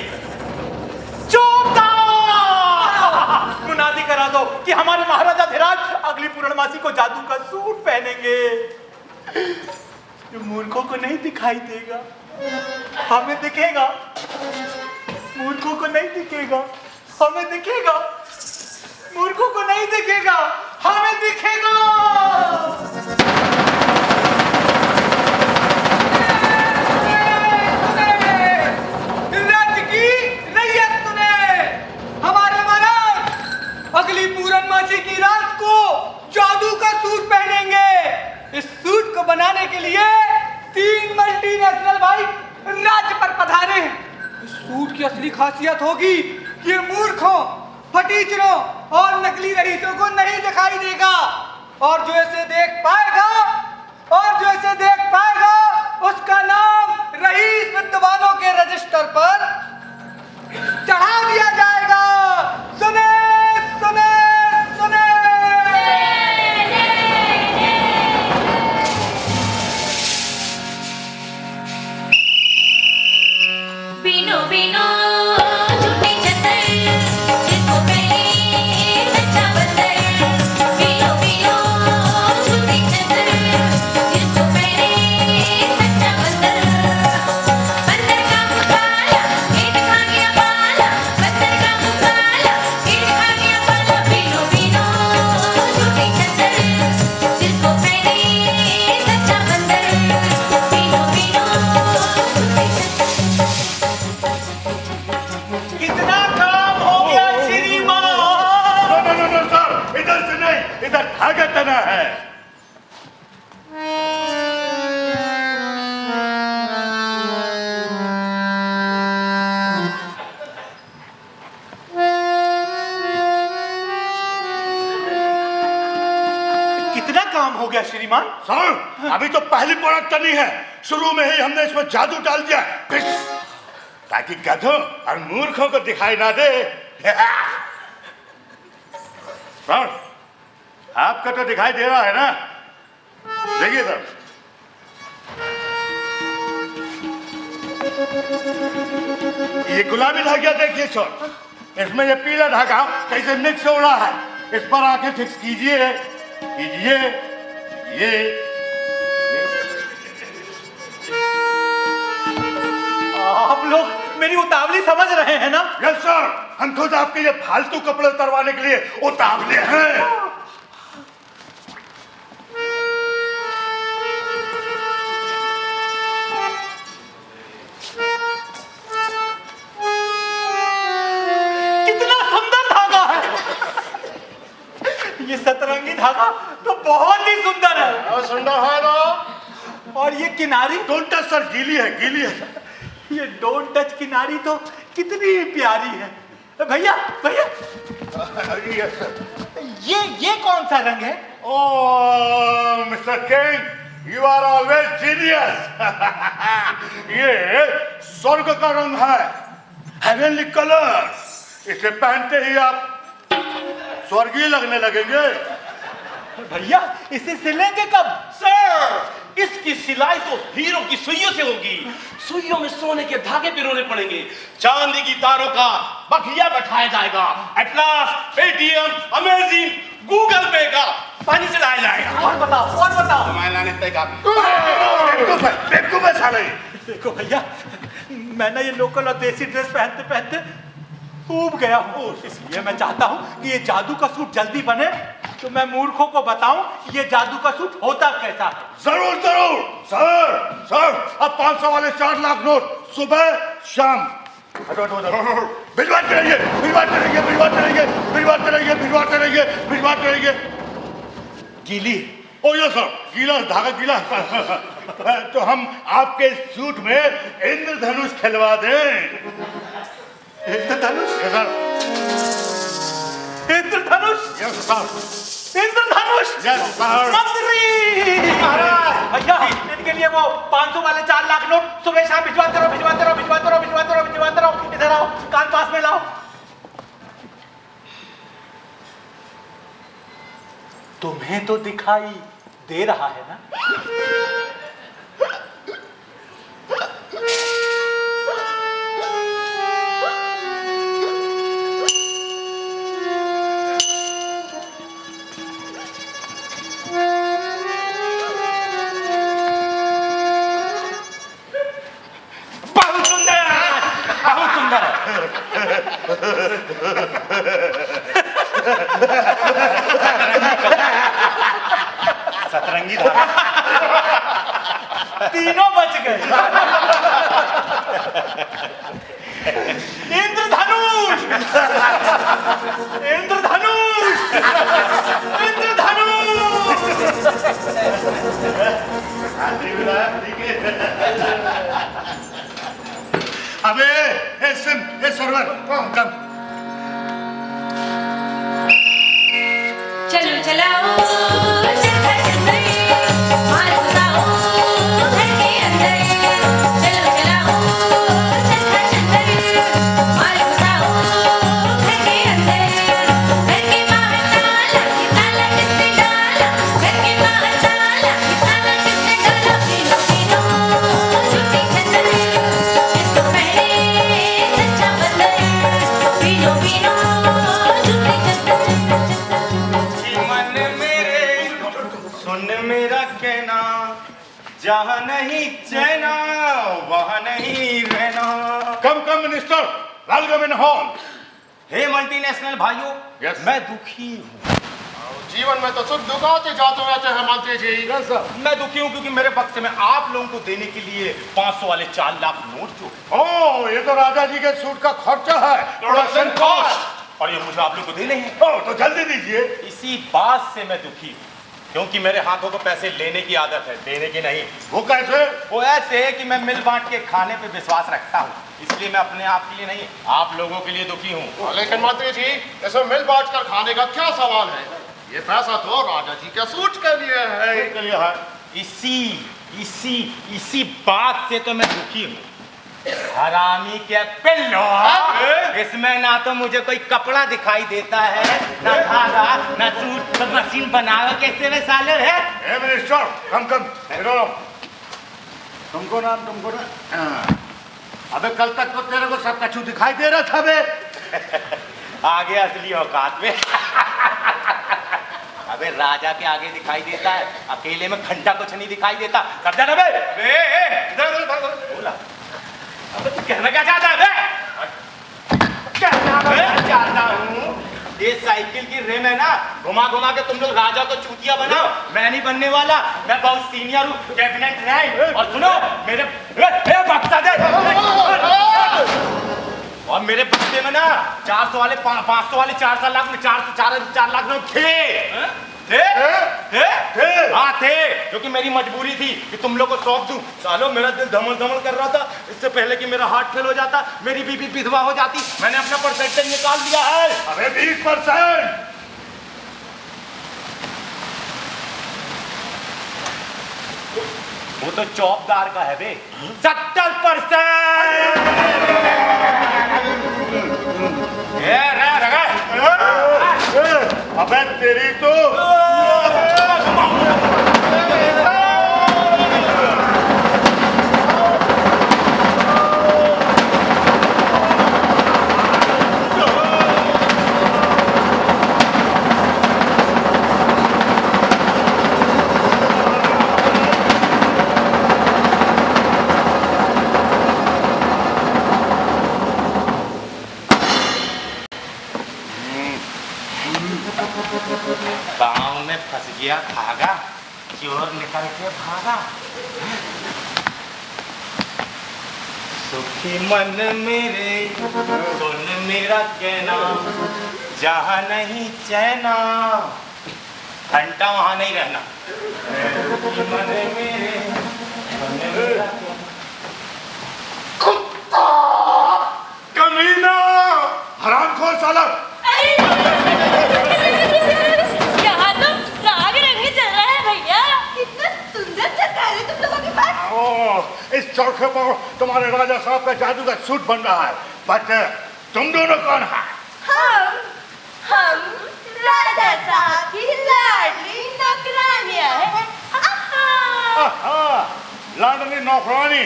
मुनादी करा दो कि हमारे महाराजा धीराज अगली पूर्णमासी को जादू का सूट पहनेंगे। जो मूर्खों को नहीं दिखाई देगा हमें दिखेगा। मूर्खों को नहीं दिखेगा हमें दिखेगा। मूर्खों को नहीं दिखेगा हमें दिखेगा। राज्य की रैयत सुने। हमारे महाराज अगली पूर्णमासी की रात को जादू का नेशनल भाई राज्य पर पधारे हैं। इस सूट की असली खासियत होगी ये मूर्खों, फटीचरों और नकली रईसों को नहीं दिखाई देगा, और जो इसे देख पाएगा उसका नाम रईस विद्वानों के रजिस्टर पर चढ़ा दिया जाएगा। सुने सुने सुने। बीनो बीनो झूठी चद्दर जिसको पहले सच्चा बंदर। बीनो बीनो झूठी चद्दर जिसको पहले सच्चा बंदर। बंदर का मुँह काला पेट खा गया बाला। बंदर का मुँह काला पेट खा गया बाला। बीनो बीनो झूठी चद्दर जिसको पहले सच्चा बंदर। बीनो बीनो झूठी चद्दर। कितना काम हो गया श्रीमान। नो सर, इधर से नहीं, इधर धागा तना है। कितना काम हो गया श्रीमान। सर, अभी तो पहली प्रोडक्ट तनी है, शुरू में ही हमने इसमें जादू डाल दिया फिश, ताकि गधों और मूर्खों को दिखाई ना दे। सर, आपका तो दिखाई दे रहा है ना, देखिए सर। ये गुलाबी धागा देखिए सर, इसमें ये पीला धागा कैसे मिक्स हो रहा है। इस पर आके फिक्स कीजिए, ये आप लोग मेरी उतावली समझ रहे हैं ना। यस सर, हम खुद आपके ये फालतू कपड़े उतरवाने के लिए उतावले हैं। कितना सुंदर धागा है। ये सतरंगी धागा तो बहुत ही सुंदर है। सुंदर है ना। और ये किनारी, डोंट टच सर, गीली है। ये डोंट टच किनारी तो कितनी प्यारी है। भैया भैया, यस सर। ये कौन सा रंग है। Oh mister King, you are always genius. ये स्वर्ग का रंग है, हेवनली कलर। इसे पहनते ही आप स्वर्गीय लगने लगेंगे। भैया इसे सिलेंगे कब। सर, इसकी सिलाई तो हीरो की सुइयों से होगी। सुइयों में सोने के धागे पिरोने पड़ेंगे, चांदी की तारों का बखिया बैठाया जाएगा। At last Paytm, amazing, Google पे का पानी चलाया जाएगा। और बताओ। मैं लाने तय का बेवकूफ है साले। देखो भैया, मैं ना ये लोकल और देसी ड्रेस पहनते पहनते ऊब गया हूँ, इसलिए मैं चाहता हूँ कि ये जादू का सूट जल्दी बने, तो मैं मूर्खों को बताऊं ये जादू का सूट होता कैसा है। जरूर सर, अब 500 वाले 4 लाख नोट सुबह शाम भिजवाते रहिए। गीली। ओ यस सर, गीला धागा गीला। तो हम आपके सूट में इंद्रधनुष खिलवा दें। इंद्रधनुष। Yes sir. इंद्रधनुष। Yes sir. इंद्रधनुष। Yes sir. मंत्री भैया, इनके लिए वो 500 वाले 4 लाख नोट सुबह शाम भिजवाते रहो। इधर आओ, कान पास में लाओ। तुम्हें तो दिखाई दे रहा है ना। सतरंगी धागा। तीनों बच गए। इंद्रधनुष। ठीक है। मिस्टर कम। चलो चलाओ चरखा चंदर माल घुसाओ घर के अंदर चलो चलाओ चरखा चंदर माल घुसाओ घर के अंदर घर के बाहर ताला ये ताला किसने डाला घर के बाहर ताला ये ताला किसने डाला पीनो पीनो झूठी चंदर इसको पहने सच्चा बंदर पीनो पीनो झूठी चंदर मन मेरे सुन मेरा कहना, जहाँ नहीं चैना वहाँ नहीं रहना। Come minister, welcome in hall. हे मल्टीनेशनल भाइयों, Yes. मैं दुखी हूँ। जीवन में तो सुख दुख आते जाते रहते हैं मंत्री जी। मैं दुखी हूँ क्योंकि मेरे बक्से में आप लोगों को देने के लिए 500 वाले 4 लाख नोट जो ओह, ये तो राजा जी के सूट का खर्चा है, प्रोडक्शन कॉस्ट। और ये मुझे आप लोग को देने हैं। ओह, तो जल्दी दीजिए। इसी बात से मैं दुखी हूँ क्योंकि मेरे हाथों को पैसे लेने की आदत है, देने की नहीं। वो कैसे? वो ऐसे है कि मैं मिल बांट के खाने पे विश्वास रखता हूँ, इसलिए मैं अपने आप के लिए नहीं आप लोगों के लिए दुखी हूँ। लेकिन मंत्री जी, इसमें मिल बांट कर खाने का क्या सवाल है? ये पैसा तो राजा जी के सूट के लिए है। इसी बात से तो मैं दुखी हूँ। हरामी के पिल्लो, इसमें ना तो मुझे कोई कपड़ा दिखाई देता है, ना धागा, ना सूट, तो मशीन बनावे कैसे में साले है? ए मिनिस्टर, कम इधर आओ। तुमको ना अबे कल तक तो तेरे को सब कछु दिखाई दे रहा था बे। आगे असली औकात में। अबे राजा के आगे दिखाई देता है, अकेले में घंटा कुछ नहीं दिखाई देता। कर जा बे। इधर बोला। अबे तू कहना क्या चाहता है बे? कहना चाहता हूँ ये साइकिल की रिम है ना, घुमा घुमा के तुम लोग राजा को चूतिया बनाओ। मैं नहीं बनने वाला, मैं बहुत सीनियर हूँ, कैबिनेट रैंक। और सुनो मेरे बक्सा दे। और मेरे बक्से में ना 400 वाले 500 वाले 4 लाख में 4 लाख में थे। हाँ थे, क्योंकि मेरी मजबूरी थी कि तुम लोग को सौंप दूं। सालो मेरा दिल धमल धमल कर रहा था, इससे पहले कि मेरा हार्ट फेल हो जाता, मेरी बीबी विधवा हो जाती, मैंने अपना परसेंटेज निकाल दिया है। अबे 20%। वो तो चौबदार का है बे। 70%। अबे तेरी तो गांव में फंस गया धागा, चोर निकल के भागा। सुखी मन मेरे सुन मेरा कहना, जहाँ नहीं चैना घंटा वहां नहीं रहना। सुखी मन मेरे सुन मेरा कुत्ता, कमीना, हरामखोर साला। यहाँ तो राग रंग चल रहा है भैया। कितना सुंदर चक्कर है तुम लोगों के पास। ओह, इस चौके पर तुम्हारे राजा साहब का जादू का सूट बन रहा है। बट तुम दोनों कौन है? हम राजा साहब की लाडली नौकरानियां हैं। लाडली नौकरानी,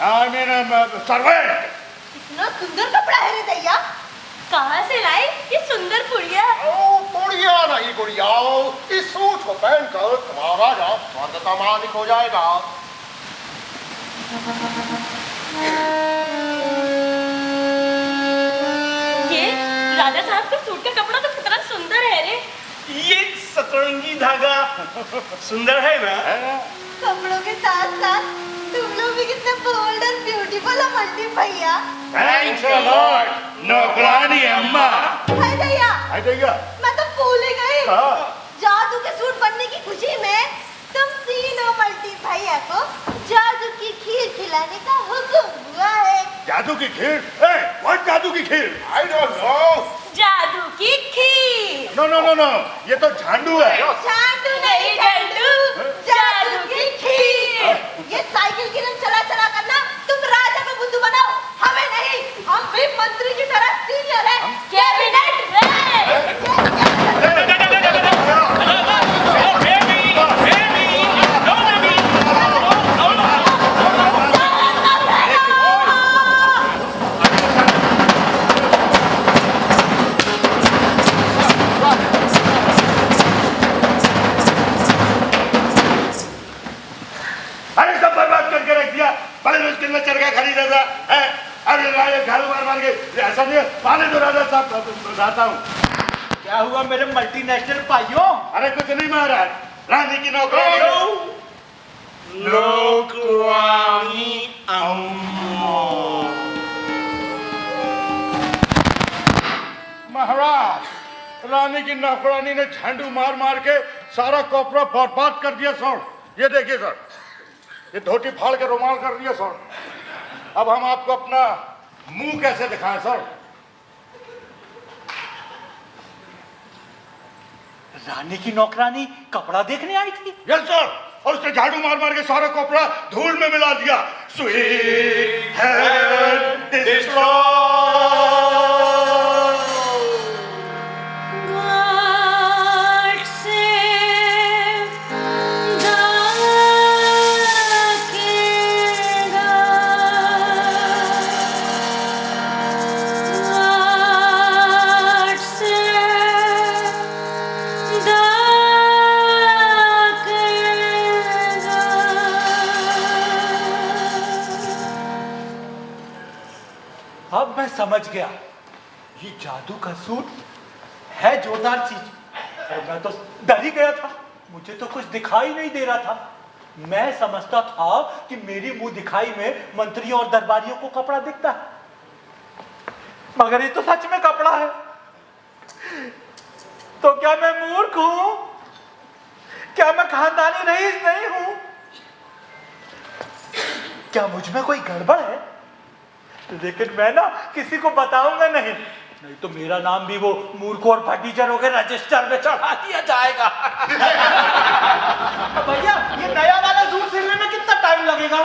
आई मीन सर्वेंट। इतना सुंदर कपड़ा है रे दैया। कहाँ से लाई ये सुंदर पुड़िया? गुड़िया नहीं गुड़िया, इस सूट को पहनकर तुम्हारा राजा स्वर्ग का मालिक हो जाएगा। ये राजा साहब के सूट का कपड़ा तो कितना सुंदर है रे। ये सतरंगी धागा सुंदर है ना? कपड़ों के साथ साथ तुम लोग भी कितने बोल्ड और ब्यूटीफुल हो मल्टी भैया। थैंक्स अ लॉट नौकरानी अम्मा। हाय दैया, मैं तो भूल ही गई। जादू के सूट बनने की खुशी में तुम तीनों मल्टी भैया को जादू की खीर खिलाने का हुक्म हुआ है। जादू की खीर? व्हाट जादू की खीर? I don't know. जादू की खीर। नो नो नो नो, ये तो झांडू है। जादू नहीं डंडू, जादू की खीर। ये साइकिल की रंग चला चला करना तुम राजा को बुद्धू बनाओ, हमें नहीं। हम भी मंत्री की तरह सीनियर है, कैबिनेट अरे सब बर्बाद करके रख दिया। बड़े मुश्किल में चरखा खरीदा था, है? अरे राजा झाड़ू मार मार के ऐसा नहीं है। पाने दो राजा साहब, बताता हूँ। क्या हुआ मेरे मल्टीनेशनल भाइयों? अरे कुछ नहीं महाराज, रानी की नौकरी। नौकरानी अम्मा। महाराज, रानी की नौकरानी ने झंडू मार मार के सारा कपड़ा बर्बाद कर दिया सर। ये देखिए सर, ये धोती फाड़ के रुमाल कर दिया सर। अब हम आपको अपना मुंह कैसे दिखाएं सर? रानी की नौकरानी कपड़ा देखने आई थी? यस सर, और उसने झाड़ू मार मार के सारा कपड़ा धूल में मिला दिया। स्वीट हैड अब मैं समझ गया, ये जादू का सूट है जोरदार चीज। और मैं तो डर ही गया था, मुझे तो कुछ दिखाई नहीं दे रहा था। मैं समझता था कि मेरी मुंह दिखाई में मंत्रियों और दरबारियों को कपड़ा दिखता है, मगर ये तो सच में कपड़ा है। तो क्या मैं मूर्ख हूं? क्या मैं खानदानी रईस नहीं हूं? क्या मुझ में कोई गड़बड़ है? लेकिन मैं ना किसी को बताऊंगा नहीं, नहीं तो मेरा नाम भी वो मूर्ख और फटीचरों के रजिस्टर में चढ़ा दिया जाएगा। भैया, ये नया वाला सूट सिलने में कितना टाइम लगेगा?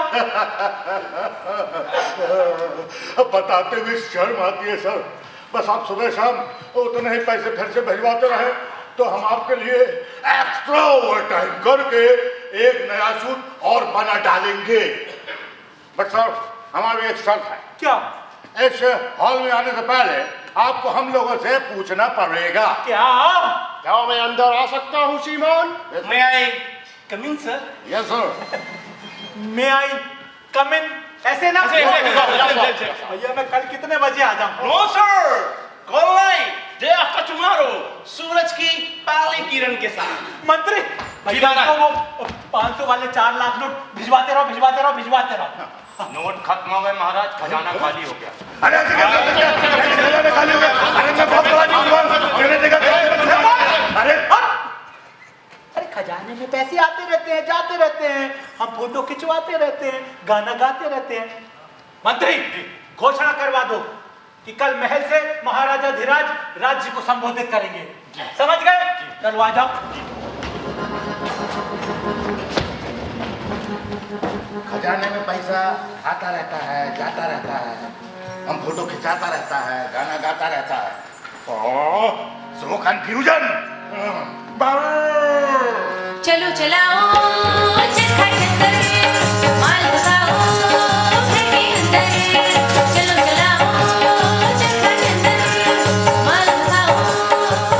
बताते हुए शर्म आती है सर। बस आप सुबह शाम उतने ही पैसे फिर से भिजवाते रहे तो हम आपके लिए एक्स्ट्रा ओवर टाइम करके एक नया सूट और बना डालेंगे। बट सर, हमारी एक शर्त है। क्या? इस हॉल में आने से पहले आपको हम लोगों से पूछना पड़ेगा। क्या मैं अंदर आ सकता हूँ श्रीमान? मैं आई कम इन सर। Yes sir. मैं आई कम इन ऐसे ना? भैया मैं कल कितने बजे आ जाऊँ? नो सर, कल नहीं, डे आफ्टर टुमारो, सूरज की पहली किरण के साथ। मंत्री भैया को वो 500 वाले 4 लाख नोट भिजवाते रहो, भिजवाते रहो, भिजवाते रहो। नोट खत्म हो गए महाराज, खजाना खाली हो गया। अरे ऐसे कैसे? खजाना खाली हो गया? अरे मैं बहुत बड़ा न्यूज़ मैंने देखा। अरे खजाने में पैसे आते रहते हैं, जाते रहते हैं, हम फोटो खिंचवाते रहते हैं, गाना गाते रहते हैं। मंत्री घोषणा करवा दो कि कल महल से महाराजा धीराज राज्य को संबोधित करेंगे। समझ गए? चलो आ जाओ। खजाने में पैसा आता रहता है, जाता रहता है, हम फोटो खिंचाता रहता है, गाना गाता रहता है। सो कंफ्यूजन। चलो चलाओ चरखा चक्कर, माल भगाओ घर के अंदर। चलो चलाओ चरखा चक्कर, माल भगाओ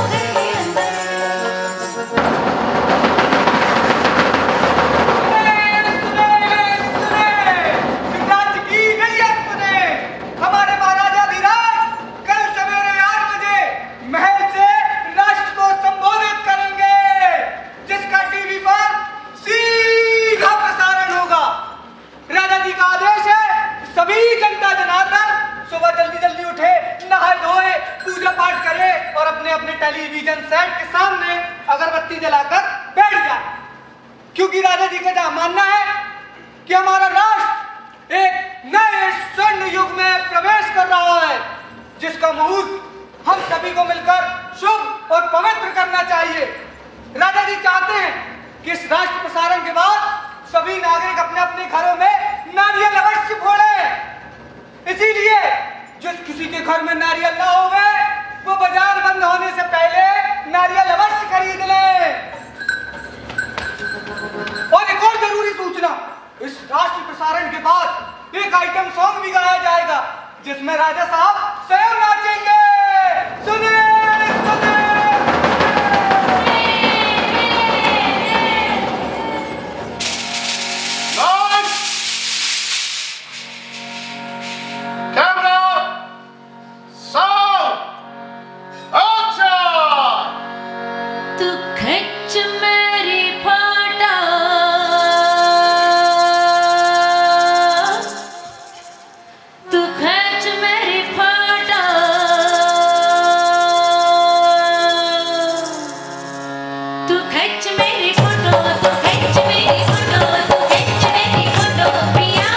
घर के अंदर। राज्य की नैयत सुने। हमारे महाराजा धीराज कल सवेरे 8 बजे महल से राष्ट्र को संबोधित करेंगे, जिसका टीवी पर सीधा प्रसारण होगा। राजा जी का आदेश है, सभी जनता जनार्दन सुबह जल्दी जल्दी उठे, नहाए धोए, पूजा पाठ करे और अपने अपने टेलीविजन सेट के सामने अगरबत्ती जलाकर बैठ जाए, क्योंकि राजा जी का जहाँ मानना है कि हमारा राष्ट्र एक नए स्वर्ण युग में प्रवेश कर रहा है, जिसका मुहूर्त हम सभी को मिलकर शुभ और पवित्र करना चाहिए। राजा जी चाहते हैं कि इस राष्ट्र प्रसारण के बाद सभी नागरिक अपने अपने घरों में नारियल अवश्य फोड़ें। इसीलिए जिस किसी के घर में नारियल ना होवे, वो बाजार बंद होने से पहले नारियल अवश्य खरीद ले। और एक और जरूरी सूचना, इस राष्ट्र प्रसारण के बाद एक आइटम सॉन्ग भी गाया जाएगा, जिसमें राजा साहब स्वयं नाचेंगे। सुने सुने। तू खिंच मेरी फोटो, तू खिंच मेरी फोटो, तू खिंच मेरी फोटो, तू खिंच मेरी फोटो, तू खिंच मेरी फोटो पिया,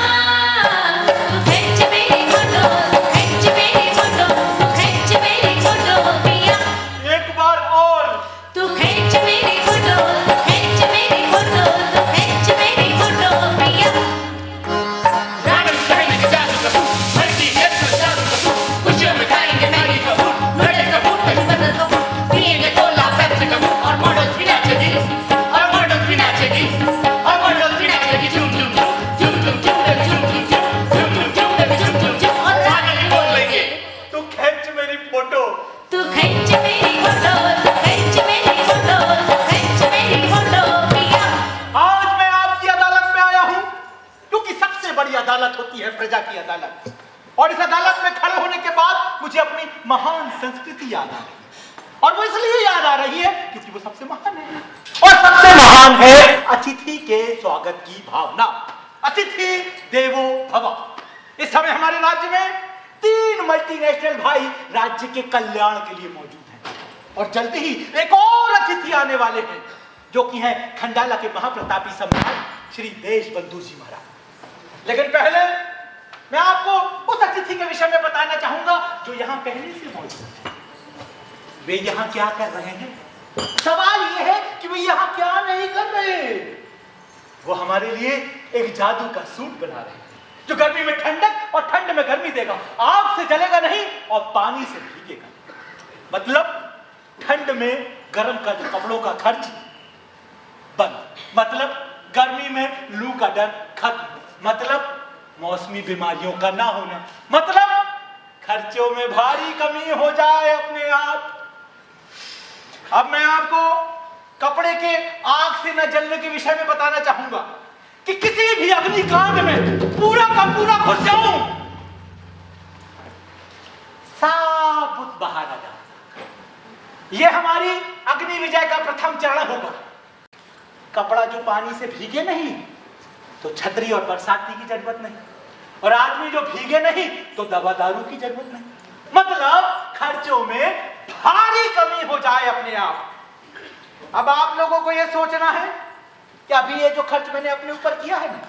तू खिंच मेरी फोटो, तू खिंच मेरी फोटो, तू खिंच मेरी फोटो पिया। एक बार और तू खींच मेरी फोटो, तू खींच मेरी फोटो, तू खींच मेरी फोटो पिया। रावण कहेंगे जादू का भूत, मर्जी है तो जादू का भूत, खुशियों में खाएंगे मैगी का भूत, मर्डर का भूत, बदल का भूत, पिएंगे कोला पेप्सी का भूत, और मॉडल्स भी नाचेगी, और मॉडल्स भी नाचेगी, और मॉडल्स भी नाचेगी, झूम झूम झूम झूम झूम झूम झूम झूम झूम झूम झूम झूम झूम झूम, और आगे भी बोल लेंगे। तू खींच मेरी फोटो, तू खींच मेरी फोटो, तू खींच मेरी फोटो, तू खींच मेरी फोटो पिया। आज मैं आपकी अदालत में आया हूं क्योंकि सबसे बड़ी अदालत होती है प्रजा की अदालत, और इस अदालत में खड़े होने के बाद मुझे अपनी महान संस्कृति याद आ रही है, और वो इसलिए याद आ रही है क्योंकि वो सबसे महान है, और सबसे महान है अतिथि के स्वागत की भावना। अतिथि देवो भव। इस समय हमारे राज्य में 3 मल्टीनेशनल भाई राज्य के कल्याण के लिए मौजूद हैं, और जल्दी ही एक और अतिथि आने वाले हैं, जो कि हैं खंडाला के महाप्रतापी सम्राट श्री देशबंधु जी महाराज। लेकिन पहले मैं आपको उस अतिथि के विषय में बताना चाहूंगा जो यहाँ पहले से मौजूद है। वे यहाँ क्या कर रहे हैं? सवाल यह है कि वे यहाँ क्या नहीं कर रहे। वो हमारे लिए एक जादू का सूट बना रहे हैं, जो गर्मी में ठंडक और ठंड में गर्मी देगा, आग से जलेगा नहीं और पानी से भीगेगा। मतलब ठंड में गर्म कपड़ों का खर्च बंद, मतलब गर्मी में लू का डर खत्म, मतलब मौसमी बीमारियों का ना होना, मतलब खर्चों में भारी कमी हो जाए अपने आप। अब मैं आपको कपड़े के आग से न जलने के विषय में बताना चाहूंगा कि किसी भी अग्निकांड में पूरा का पूरा घुस जाऊं, साबुत बाहर आ जाऊं। यह हमारी अग्नि विजय का प्रथम चरण होगा। कपड़ा जो पानी से भीगे नहीं तो छतरी और बरसाती की जरूरत नहीं, और आदमी जो भीगे नहीं तो दवा दारू की जरूरत नहीं। मतलब खर्चों में भारी कमी हो जाए अपने आप। अब आप लोगों को यह सोचना है कि अभी ये जो खर्च मैंने अपने ऊपर किया है ना,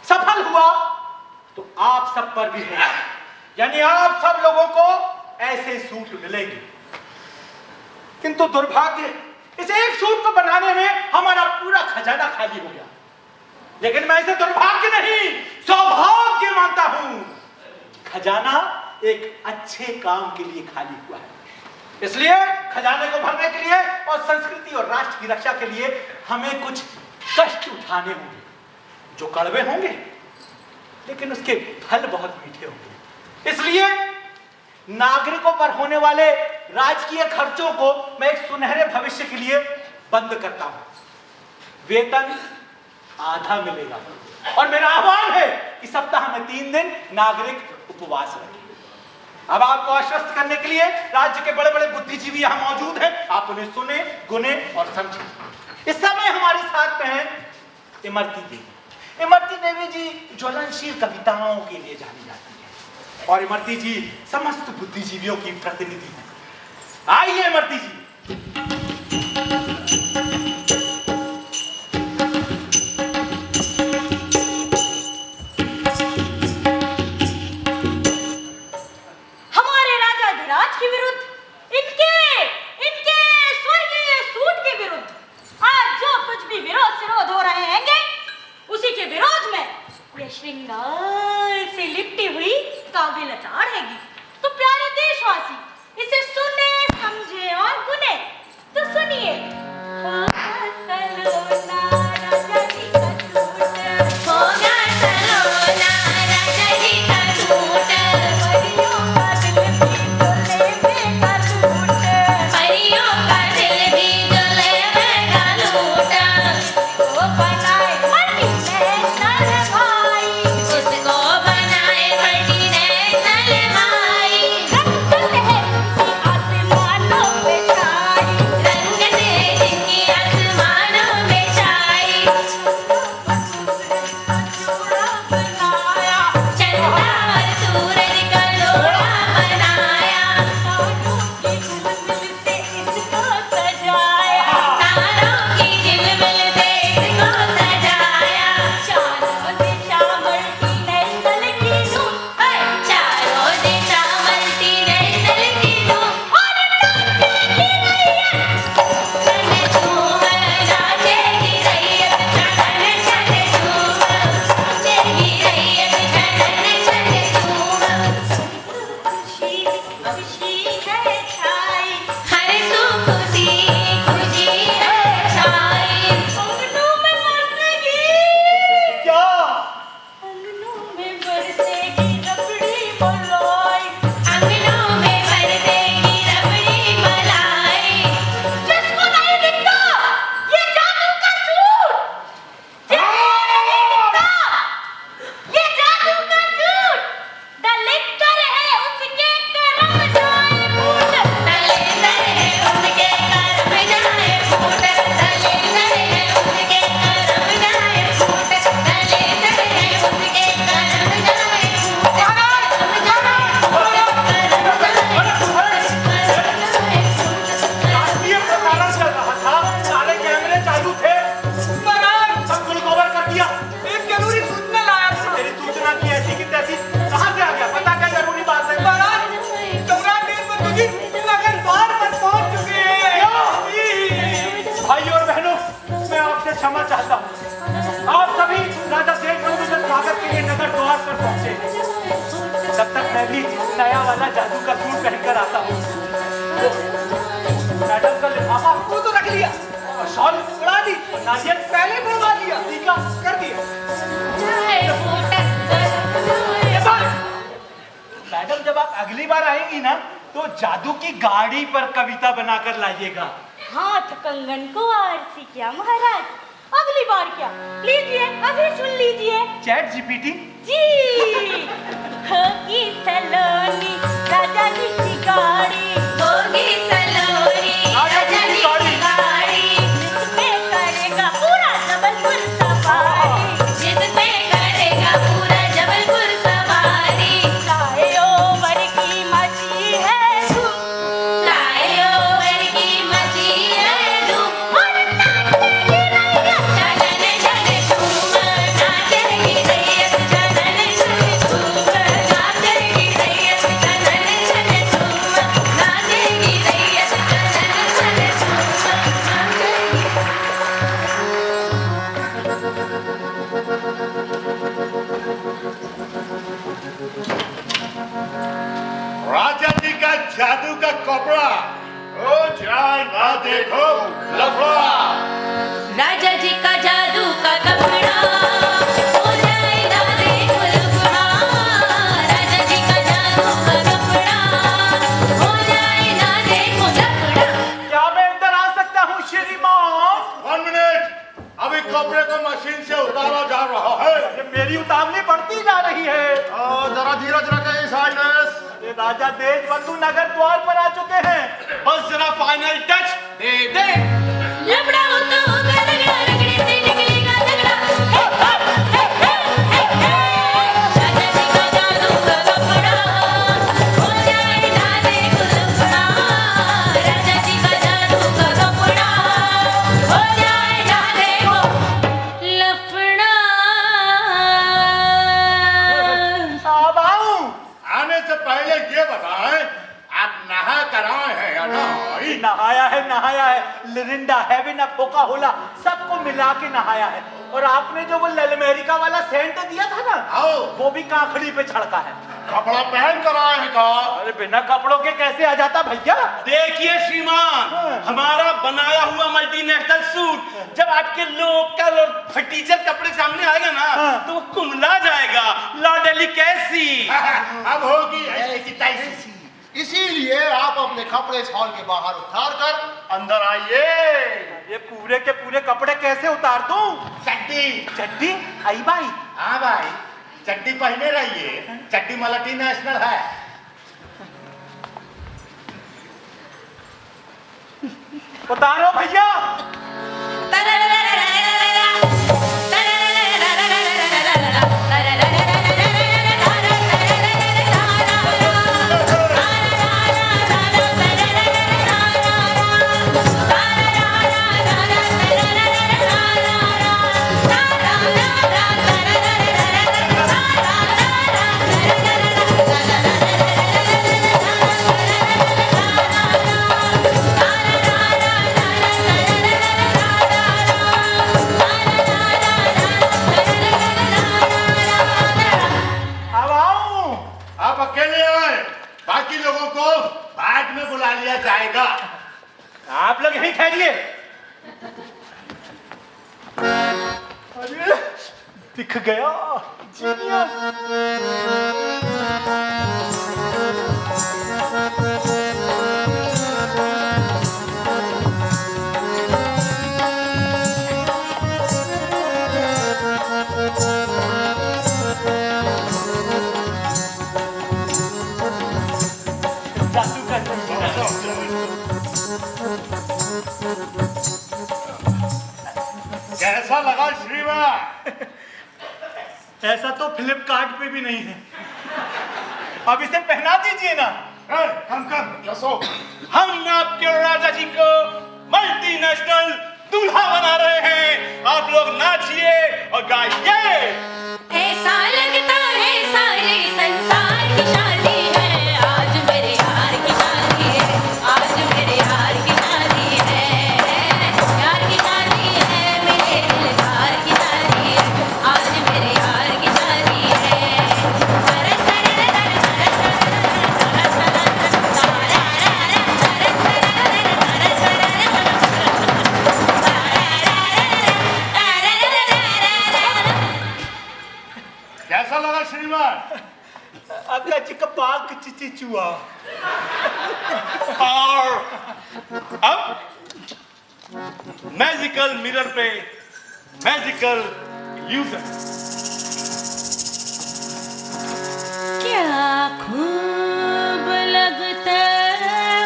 सफल हुआ तो आप सब पर भी होगा, यानी आप सब लोगों को ऐसे सूट मिलेंगे। किंतु दुर्भाग्य, इस एक सूट को बनाने में हमारा पूरा खजाना खाली हो गया। लेकिन मैं इसे दुर्भाग्य नहीं, सौभाग्य मानता हूं। खजाना एक अच्छे काम के लिए खाली हुआ है, इसलिए खजाने को भरने के लिए और संस्कृति और राष्ट्र की रक्षा के लिए हमें कुछ कष्ट उठाने होंगे, जो कड़वे होंगे लेकिन उसके फल बहुत मीठे होंगे। इसलिए नागरिकों पर होने वाले राजकीय खर्चों को मैं एक सुनहरे भविष्य के लिए बंद करता हूं। वेतन आधा मिलेगा, और मेरा आह्वान है कि सप्ताह में 3 दिन नागरिक उपवास रखें। अब आपको आश्वस्त करने के लिए राज्य के बड़े बड़े बुद्धिजीवी यहाँ मौजूद हैं, आप उन्हें सुने, गुने और समझें। इस समय हमारे साथ में हैं इमरती देवी। इमरती देवी जी ज्वलनशील कविताओं के लिए जानी जाती है, और इमरती जी समस्त बुद्धिजीवियों की प्रतिनिधि हैं। आइए इमरती जी। उसी विरोध सिरोध हो रहे हैंगे। उसी के विरोध में ये श्रृंगार से लिपटी हुई काव्य लताड़ हैगी। तो प्यारे देशवासी इसे सुने, समझे और गुने। तो सुनिए। सलोना राजा जी का सूट, होगा सलोना राजा जी का सूट, परियों का दिल भी डोले बेगा लूट, परियों का दिल भी डोले बेगा लूट, वो बनाए मल्टीनेशनल भाई, उसको बनाए मल्टीनेशनल भाई, रंगत है इनकी आसमानों पे छाई, रंगत है जिनकी आसमानों में छाई, जोड़ा बनाया, चंदा और सूरज का जोड़ा बनाया, तारों की झिलमिल से इसको सजाया, तारों की झिलमिल से इसको सजाया, चारों दिशा मल्टीनेशनल की धूम, चने झूम नाचेगी रैयत, चने चने झूम नाचेगी रैयत, चने चने झूम, खुशी खुशी है छाई, हर सू खुशी खुशी है छाई, अंगनों में बरसेगी, क्या अंगनों में बरसेगी रबड़ी मलाई, अंगनों में बरसेगी रबड़ी मलाई, जिसको नहीं दिखता ये जादू का सूट, जिसको नहीं दिखता ये जादू का सूट, दलितर है उसके करम जाए फूट, दलेंदर है उसके करम जाए फूट, दलेंदर है उसके करम जाए फूट, दलेंदर है उसके करम जाए फूट, ये प्रसारण चल रहा था, सारे कैमरे चालू थे, सब कुल कवर कर दिया। एक जरूरी सूचना लाया था। तेरी सूचना की ऐसी की तैसी कहाँ से आ गया? पता क्या जरूरी बात है? चौराहे में तुझी लगन द्वार पर पहुंच चुके हैं। भाई और बहनों, मैं आपसे क्षमा चाहता हूँ। आप सभी राजा देव बंधु के स्वागत के लिए नगर द्वार पर पहुंचे हैं। तब तक मैं भी नया वाला जादू का सूट पहनकर आता हूँ। मैडम का लिफाफा वो तो रख लिया और शॉल उड़ा दी, और नारियल पहले बुलवा दिया, टीका कर दिया। मैडम, जब आप अगली बार आएंगी ना तो जादू की गाड़ी पर कविता बनाकर लाइएगा। हाथ कंगन को आरसी क्या महाराज, अगली बार क्या, लीजिए अभी सुन लीजिए। चैट जीपीटी जी होगी सलोनी राजा जी की गाड़ी, होगी सलोनी राजा जी की गाड़ी, जिसपे करेगा पूरा जबलपुर सवारी, जिस पे करेगा पूरा जबलपुर सवारी, फ्लाईओवर की मची है धूम, फ्लाईओवर की मची है धूम, और नाचेगी रैयत, चलन चले झूम नाचेगी रैयत, चलन चले झूम नाचेगी रैयत, चलन चले झूम नाचेगी रैयत, चलन चले झूम नाचेगी। राजा जी का जादू का कपड़ा ओ जाए ना देखो लफड़ा। राजा जी का जादू का कपड़ा हो जाए ना देखो लफड़ा, राजा जी का जादू का कपड़ा हो जाए ना देखो लफड़ा। क्या मैं अंदर आ सकता हूँ श्रीमान? 1 मिनट, अभी कपड़े को मशीन से उतारा जा रहा है। ये मेरी उतावली बढ़ती जा रही है। जरा धीरज रखें साइनस। ये राजा देश बंधु नगर द्वार पर आ चुके हैं। बस जरा फाइनल टच दे दे। लफड़ा हो तो होगा रगड़ा, रगड़े से निकलेगा तगड़ा। हे, हे, हे, हे, हे, हे। राजा जी का जादू का कपड़ा हो जाए ना देखो लफड़ा, राजा जी का जादू का कपड़ा हो जाए ना देखो लफड़ा। अब आऊं? आने से पहले ये बताएं, आप नहा कर आए हैं या नहीं? नहाया है, नहाया है। लिरिंडा, हेवन, कोका होला सबको मिला मिला के नहाया है। और आपने जो वो ललमेरिका वाला सेंट दिया था ना, वो भी काखड़ी पे छड़का है। कपड़ा पहन कर आए हैं का? अरे बिना कपड़ों के कैसे आ जाता भैया? देखिए श्रीमान, हमारा बनाया हुआ मल्टीनेशनल सूट जब आपके लोकल और फटीचर कपड़े सामने आएगा ना, तो वो कुमला जाएगा। ला डेलिकेसी। अब होगी ऐसी तैसी। इसीलिए आप अपने कपड़े इस हॉल के बाहर उतार कर अंदर आइए। ये पूरे के पूरे कपड़े कैसे उतार दूं? चड्डी चड्डी आई भाई? हाँ भाई, चड्डी पहने रहिए, चड्डी मल्टी नेशनल है। उतारो भैया। आप अकेले आए, बाकी लोगों को बाद में बुला लिया जाएगा। आप लोग यहीं ठहरिए। अरे दिख गया। कैसा लगा श्रीमान? ऐसा तो फ्लिपकार्ट पे भी नहीं है। अब इसे पहना दीजिए ना। हम आपके राजा जी को मल्टीनेशनल दूल्हा बना रहे हैं। आप लोग नाचिए और गाइए। ऐसा लगता है सारे संसार की शादी है, आज मेरे यार की शादी है, आज मेरे यार की शादी है, यार की शादी है, मेरे दिलदार की शादी है, आज मेरे यार की शादी है। कैसा लगा श्रीमान? अगला चिकपाक चिची चुआ। और अब मैजिकल मिरर पे मैजिकल इल्यूजन। क्या खूब लगते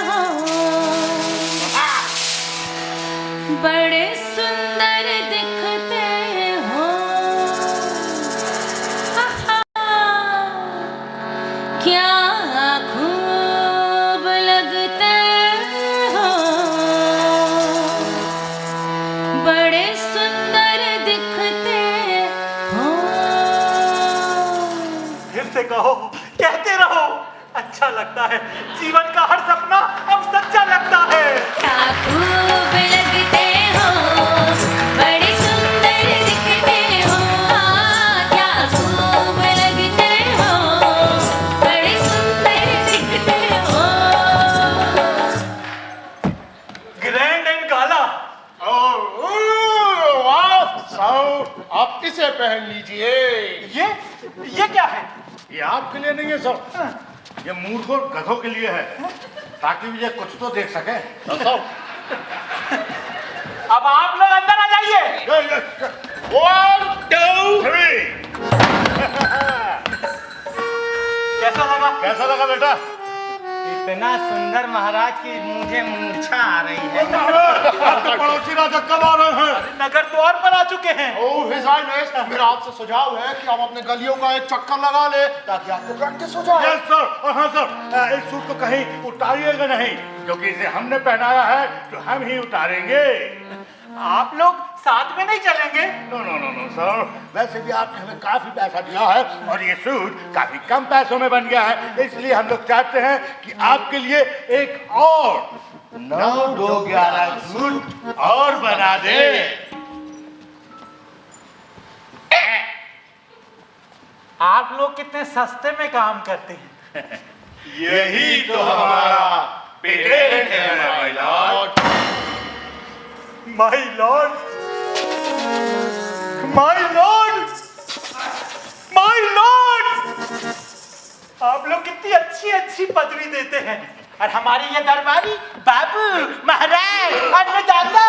हो, बड़े सुंदर दिखते हो, क्या खूब लगते हो, बड़े सुंदर दिखते हो। फिर से कहो, कहते रहो। अच्छा लगता है, जीवन का हर सपना अब सच्चा लगता है। क्या खूब लगते हो, बड़े सुंदर दिखते हो, क्या खूब लगते हो, बड़े सुंदर दिखते हो। ग्रैंड एंड गाला। आप इसे पहन लीजिए। ये क्या है? ये आपके लिए नहीं है सर, ये मूर्खों और गधों के लिए है, ताकि ये कुछ तो देख सके। अब आप लोग अंदर आ जाइए। 1 2 3। कैसा लगा बेटा? इतना सुंदर महाराज की मुझे मूर्छा आ रही है। आपके पड़ोसी राजा कब आ रहे हैं? नगर द्वार पर आ चुके हैं। ओह हिज हाइनेस, मेरा आपसे सुझाव है कि आप अपने गलियों का एक चक्कर लगा ले ताकि आपको प्रैक्टिस हो जाए। Yes sir. और हाँ सर, इस सूट को कहीं उतारिएगा नहीं, क्योंकि इसे हमने पहनाया है तो हम ही उतारेंगे। आप लोग साथ में नहीं चलेंगे? No no no no sir, वैसे भी आपने हमें काफी पैसा दिया है और ये सूट काफी कम पैसों में बन गया है, इसलिए हम लोग चाहते हैं कि आपके लिए एक और 9 2 11 सूट और बना दे। आप लोग कितने सस्ते में काम करते हैं। यही तो हमारा पेटेंट है my Lord. My Lord, my Lord, my Lord, आप लोग कितनी अच्छी अच्छी पदवी देते हैं और हमारे ये दरबारी बाबू महाराज अन्नदाता।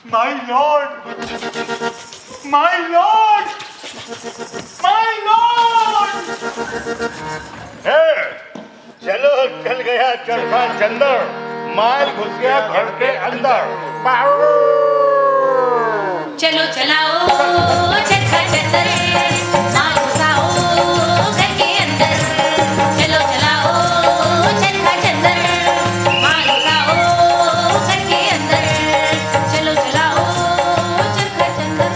My Lord, my Lord, my Lord. चलो चल गया चरखा चंदर, माल घुस गया घर के अंदर। चलो चलाओ चरखा चंदर, माल घुसाओ घर के अंदर। चलो चलाओ चरखा चंदर, माल घुसाओ घर के अंदर। चलो चलाओ चरखा चंदर।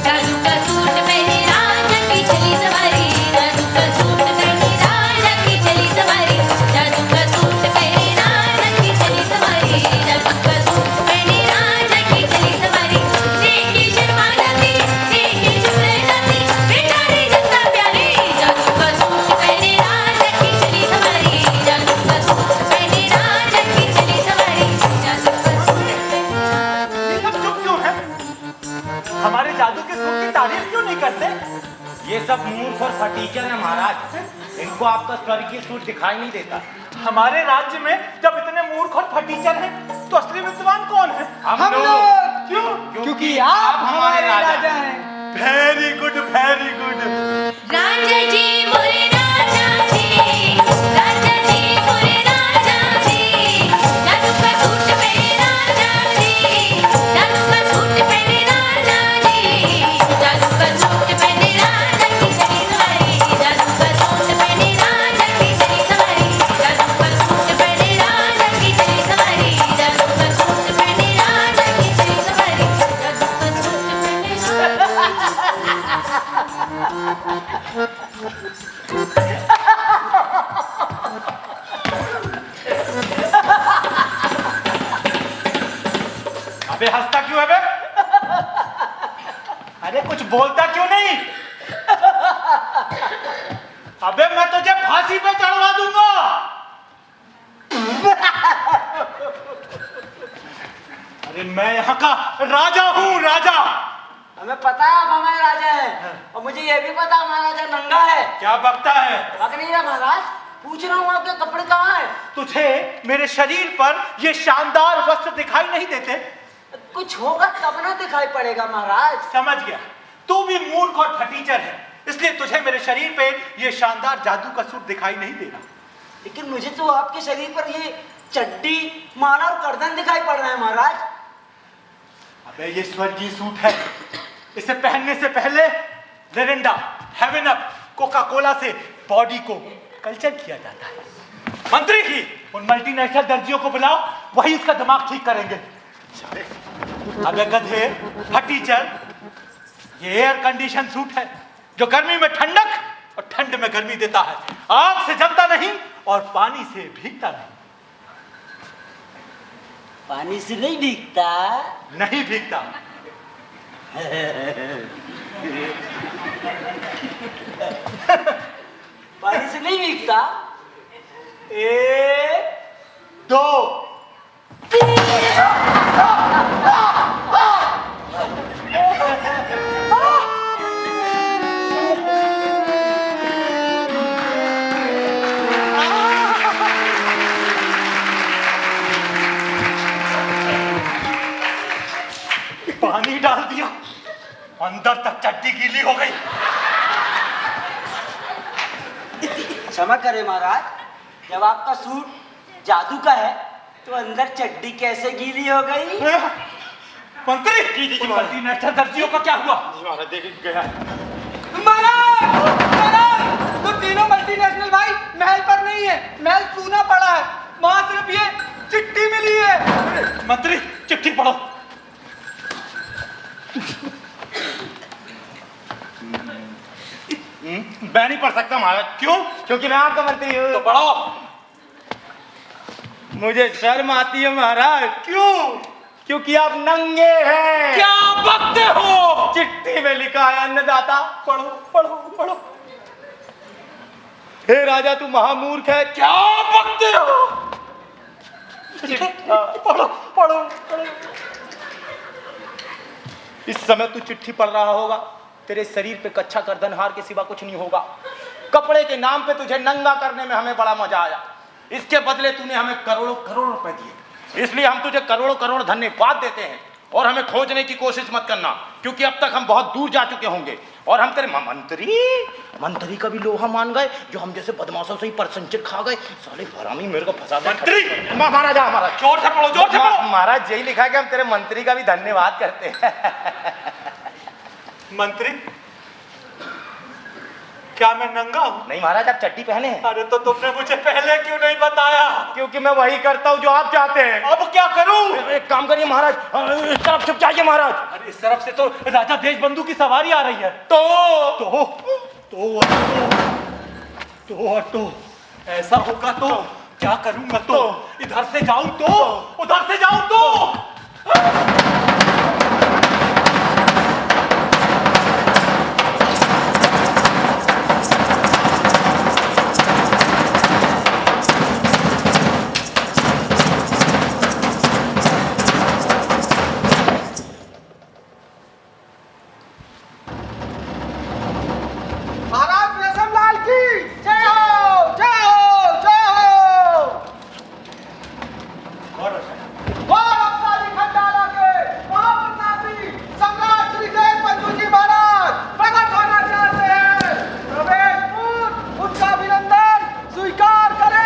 जादू का सूट पहने राजा की चली सवारी, जादू का सूट पहने राजा की चली सवारी। जादू का सूट पहने राजा की चली सवारी, जादू का सूट पहने राजा की चली सवारी। देख के शर्मा जाती, देख के चुप रह जाती, बेचारी जनता प्यारी। जादू का सूट पहने राजा की चली सवारी, जादू का सूट पहने राजा की चली सवारी। जादू का सूट पहने। ये सब चुप क्यों है? हमारे जादू के सूट की तारीफ क्यों नहीं करते? ये सब मूर्ख और फटीचर है महाराज, इनको आपका स्वर्गीय सूट दिखाई नहीं देता। हमारे राज्य में जब इतने मूर्ख और फटीचर हैं, तो असली विद्वान कौन है? हम लोग। क्यों? क्योंकि आप हमारे राजा हैं। Very good, very good. राजा जी मोरे राजा जी, राजा जी मोरे राजा जी। जादू का सूट पहने राजा जी, जादू का सूट पहने राजा जी। जादू का सूट पहने राजा की चली सवारी, जादू का सूट पहने राजा की चली सवारी। जादू का सूट पहने राजा की चली सवारी, जादू का सूट पहने राजा की चली सवारी। जादू का सूट अबे हंसता क्यों है बे? अरे कुछ बोलता क्यों नहीं? अबे मैं तुझे फांसी पे चढ़वा दूंगा। अरे मैं यहाँ का राजा हूँ, राजा। हमें पता है आप हमारे राजा हैं, और मुझे ये भी पता हमारा राजा नंगा है। क्या बकता है? पक नहीं रहा महाराज, पूछ रहा हूँ आपके कपड़े कहाँ हैं? तुझे मेरे शरीर पर ये शानदार वस्त्र दिखाई नहीं देते? कुछ होगा तब ना दिखाई पड़ेगा महाराज। समझ गया, तू भी मूर्ख और फटीचर है, इसलिए तुझे मेरे शरीर पे ये शानदार जादू का सूट दिखाई नहीं दे रहा। लेकिन मुझे तो आपके शरीर पर ये चड्डी, माला और गर्दन दिखाई पड़ रहा है महाराज। अबे ये स्वर्गीय सूट है, इसे पहनने से पहले लेरिंडा, हेवन अप, कोका कोला से बॉडी को कल्चर किया जाता है। मंत्री ही उन मल्टीनेशनल दर्जियों को बुलाओ, वही इसका दिमाग ठीक करेंगे। अबे गधे, फटीचर, ये एयर कंडीशन सूट है जो गर्मी में ठंडक और ठंड में गर्मी देता है, आग से जलता नहीं और पानी से भीगता नहीं। पानी से नहीं भीगता? नहीं भीगता। पानी से नहीं भीगता? एक, दो, पानी डाल दिया, अंदर तक चड्डी गीली हो गई। क्षमा करे महाराज, जब आपका सूट जादू का है तो अंदर चड्डी कैसे गीली हो गई? मंत्री, मल्टीनेशनल दर्जियों का क्या हुआ? महाराज देख गया। तो तीनों मल्टीनेशनल भाई महल पर नहीं है, महल सूना पड़ा है, वहां सिर्फ ये चिट्ठी मिली है। मंत्री, चिट्ठी पढ़ो। मैं नहीं पढ़ सकता महाराज। क्यों? क्योंकि मैं आपका मंत्री हूँ। तो पढ़ो। मुझे शर्म आती है महाराज। क्यों? क्योंकि आप नंगे हैं। क्या बकते हो? चिट्ठी में लिखा है अन्नदाता। पढ़ो पढ़ो पढ़ो। हे राजा तू महामूर्ख है। क्या बकते हो? पढ़ो पढ़ो पढ़ो। इस समय तू चिट्ठी पढ़ रहा होगा। तेरे शरीर पे कच्छा गर्दनहार के सिवा कुछ नहीं होगा। कपड़े के नाम पे तुझे नंगा करने में हमें बड़ा मजा आया। इसके बदले तूने हमें करोड़ों करोड़ रुपए दिए, इसलिए हम तुझे करोड़ों करोड़ धन्यवाद देते हैं। और हमें खोजने की कोशिश मत करना, क्योंकि अब तक हम बहुत दूर जा चुके होंगे और हम तेरे मंत्री का भी लोहा मान गए, जो हम जैसे बदमाशों से ही परसंचित खा गए। साले हरामी मेरे को फंसा दे। मंत्री महाराज महाराज जोर से पढ़ो, जोर से पढ़ो। महाराज यही लिखा है कि हम तेरे मंत्री का भी धन्यवाद करते हैं। मंत्री क्या मैं नंगा हूँ? नहीं महाराज, आप चड्डी पहने हैं। अरे तो तुमने मुझे पहले क्यों नहीं बताया? क्योंकि मैं वही करता हूँ जो आप चाहते हैं। अब क्या करूँ? एक काम करिए महाराज, इस तरफ छुप जाइए महाराज। अरे इस तरफ से तो राजा देशबंधु की सवारी आ रही है। तो ऐसा होगा तो क्या करूंगा? तो इधर से जाऊं तो उधर से जाऊं तो महाराज रेशमलाल की जय हो, जय हो, जय हो। गौरवशाली खंडाला के महाप्रतापी सम्राट श्री देशबंधु जी महाराज प्रकट होना चाहते हैं। प्रवेश पूर्व उनका अभिनंदन स्वीकार करें।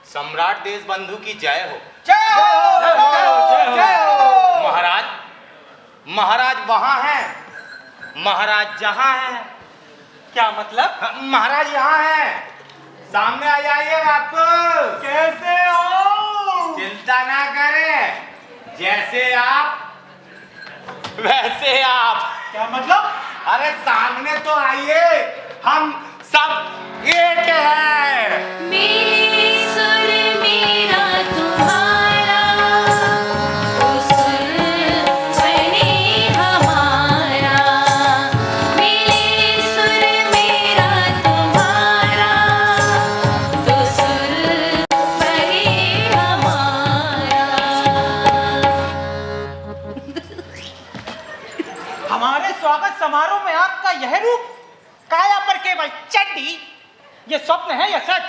सम्राट देशबंधु की जय हो। जय हो, जय हो। महाराज वहां है, महाराज जहां है। क्या मतलब? महाराज यहाँ है, सामने आ जाइए बापू। कैसे हो? चिंता ना करें, जैसे आप वैसे आप। क्या मतलब? अरे सामने तो आइए, हम सब एक हैं। मेरे सुर मेरा तुम्हारा, तो सुर बने हमारा। मेरे सुर मेरा तुम्हारा, तो सुर बने हमारा। हमारे स्वागत समारोह में आपका यह रूप, काया पर केवल चड्डी, ये स्वप्न है या सच?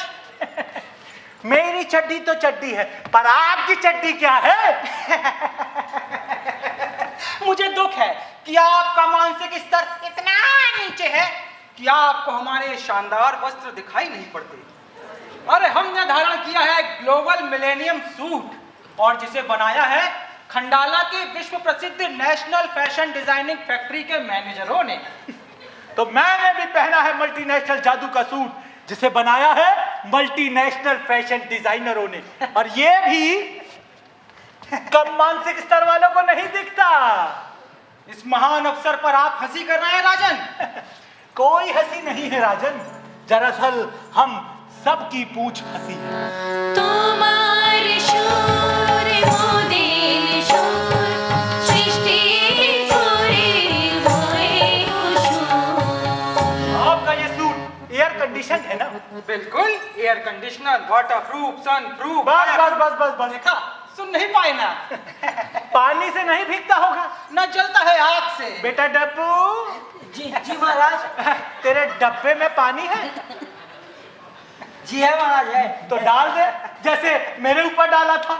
मेरी चड्डी तो चड्डी है, पर आपकी चड्डी क्या है? मुझे दुख है कि आपका मानसिक स्तर इतना नीचे है कि आपको हमारे शानदार वस्त्र दिखाई नहीं पड़ते। अरे हमने धारण किया है ग्लोबल मिलेनियम सूट, और जिसे बनाया है खंडाला की विश्व प्रसिद्ध नेशनल फैशन डिजाइनिंग फैक्ट्री के मैनेजरों ने। तो मैंने भी पहना है मल्टीनेशनल जादू का सूट, जिसे बनाया है मल्टीनेशनल फैशन डिजाइनरों ने। और ये भी कम मानसिक स्तर वालों को नहीं दिखता। इस महान अवसर पर आप हंसी कर रहे हैं राजन? कोई हंसी नहीं है राजन, दरअसल हम सबकी पूछ हंसी है। तुम्हारे शूर मोदेन शूर, सृष्टि पूरी होए शूर। आपका ये सूट एयर कंडीशन है ना? बिल्कुल एयर कंडीशनर, वाटर प्रूफ, सन प्रूफ। बस बस बस बस बस। देखा, सुन नहीं पाए ना? पानी से नहीं भीगता होगा न जलता है आग से। बेटा डब्बू। जी जी महाराज। तेरे डब्बे में पानी है? जी है महाराज, है। तो डाल दे, जैसे मेरे ऊपर डाला था।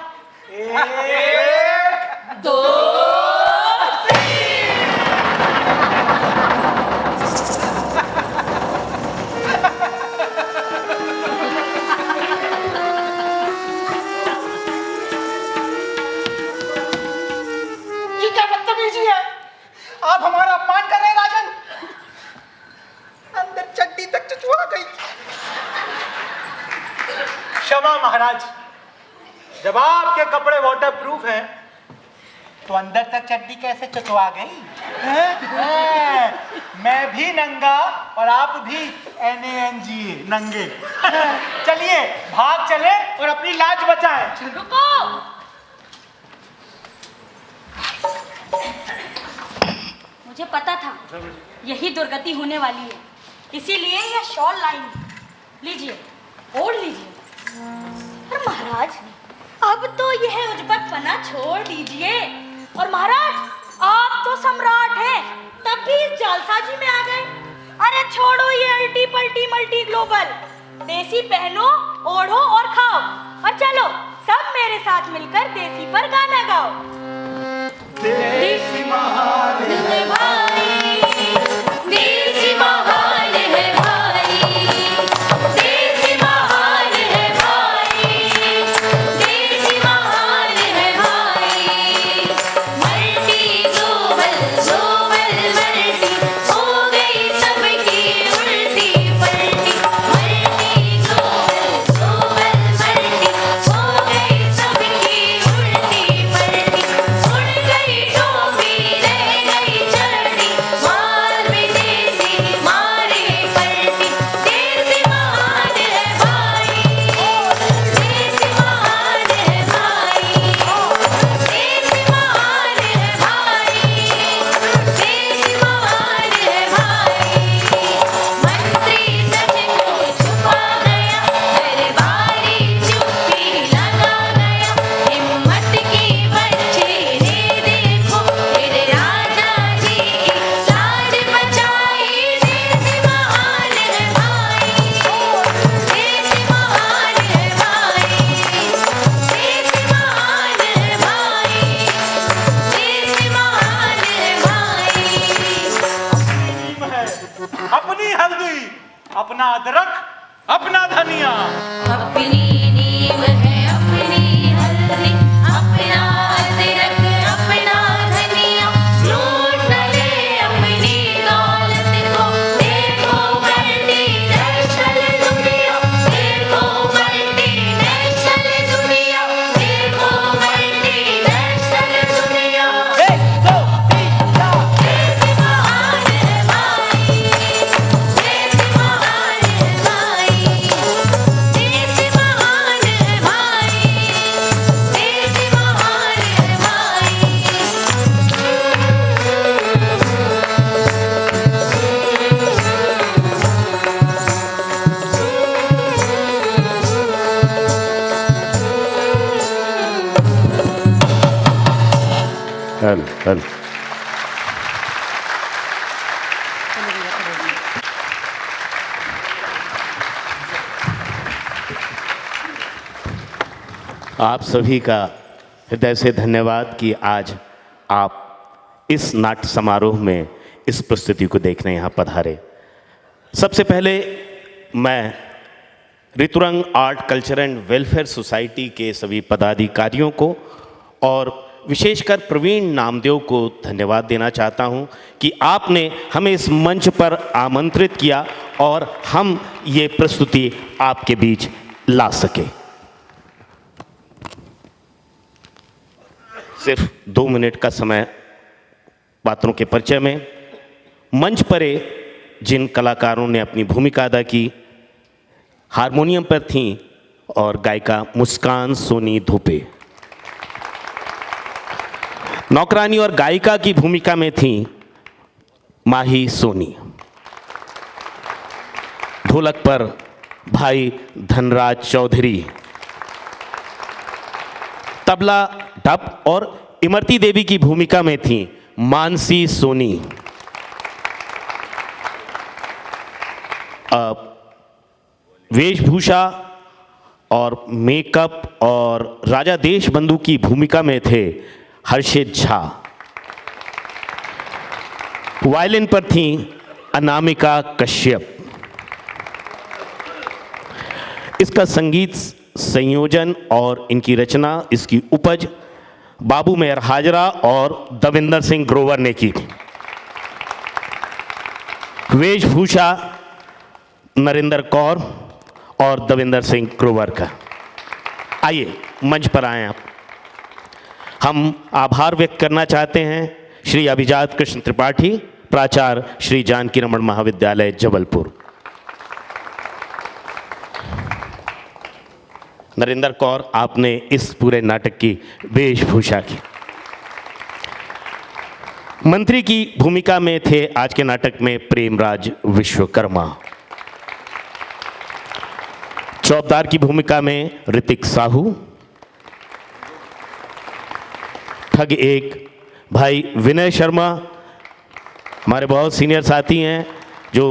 एक दो लीजिए, आप हमारा अपमान कर रहे हैं राजन। अंदर चड्डी तक चुचुआ गई। क्षमा महाराज, जब आपके कपड़े वाटरप्रूफ हैं तो अंदर तक चड्डी कैसे चुचवा गई? मैं भी नंगा और आप भी NANGA नंगे। चलिए भाग चले और अपनी लाज बचाएं। रुको, मुझे पता था यही दुर्गति होने वाली है, इसीलिए यह शॉल लाई लीजिए, ओढ़ लीजिए। पर महाराज, अब तो यह उजबतपना छोड़ दीजिए। और महाराज, आप तो सम्राट हैं, तब भी इस जालसाजी में आ गए। अरे छोड़ो ये अल्टी पल्टी मल्टी ग्लोबल, देसी पहनो, ओढ़ो और खाओ। और चलो सब मेरे साथ मिलकर देसी पर गाना गाओ। देसी महान है भाई, देसी महान है भाई, देसी महान है भाई, देसी महान है भाई। मल्टी ग्लोबल ग्लोबल मल्टी हो गई सबकी उल्टी पल्टी। मल्टी ग्लोबल ग्लोबल मल्टी हो गई सबकी उल्टी पल्टी। उड़ गई टोपी रह गई चढ़ी, माल विदेशी मारे पलटी। देसी महान है भाई, देसी महान है भाई, देसी महान है भाई, देसी महान है भाई। मंत्री सच को छुपा गया, दरबारी चुप्पी लगा गया। हिम्मत की बच्चे ने देखो, तेरे राजा जी की लाज बचाई। देसी महान है भाई, देसी महान है भाई, देसी महान है भाई, देसी महान है भाई। अपनी हल्दी, अपना अदरक, अपना धनिया। अपनी नींव है अपनी हल्दी, अपना अदरक, अपना धनिया। लूट न ले अपनी दौलत को, देखो मल्टीनेशनल दुनिया, देखो मल्टीनेशनल दुनिया, देखो मल्टीनेशनल दुनिया। देसी महान है भाई, देसी महान है भाई, देसी महान है भाई, देसी महान है हल आप सभी का हृदय से धन्यवाद कि आज आप इस नाट्य समारोह में इस प्रस्तुति को देखने यहाँ पधारे। सबसे पहले मैं Riturang art culture and welfare society के सभी पदाधिकारियों को और विशेषकर प्रवीण नामदेव को धन्यवाद देना चाहता हूँ कि आपने हमें इस मंच पर आमंत्रित किया और हम ये प्रस्तुति आपके बीच ला सके। सिर्फ 2 मिनट का समय पात्रों के परिचय में। मंच पर जिन कलाकारों ने अपनी भूमिका अदा की, हारमोनियम पर थीं और गायिका मुस्कान सोनी धोपे, नौकरानी और गायिका की भूमिका में थीं माही सोनी, ढोलक पर भाई धनराज चौधरी, तबला, ढप और इमरती देवी की भूमिका में थीं मानसी सोनी, वेशभूषा और मेकअप और राजा देशबंधु की भूमिका में थे हर्षित झा, वायलिन पर थीं अनामिका कश्यप। इसका संगीत संयोजन और इनकी रचना, इसकी उपज बाबू मेहर हाजरा और दविंदर सिंह ग्रोवर ने की। वेशभूषा नरेंद्र कौर और दविंदर सिंह ग्रोवर का। आइए मंच पर आए आप। हम आभार व्यक्त करना चाहते हैं श्री अभिजात कृष्ण त्रिपाठी, प्राचार्य श्री जानकी रमन महाविद्यालय जबलपुर। नरेंद्र कौर, आपने इस पूरे नाटक की वेशभूषा की। मंत्री की भूमिका में थे आज के नाटक में प्रेमराज विश्वकर्मा। चौबदार की भूमिका में ऋतिक साहू। ठग एक भाई विनय शर्मा, हमारे बहुत सीनियर साथी हैं जो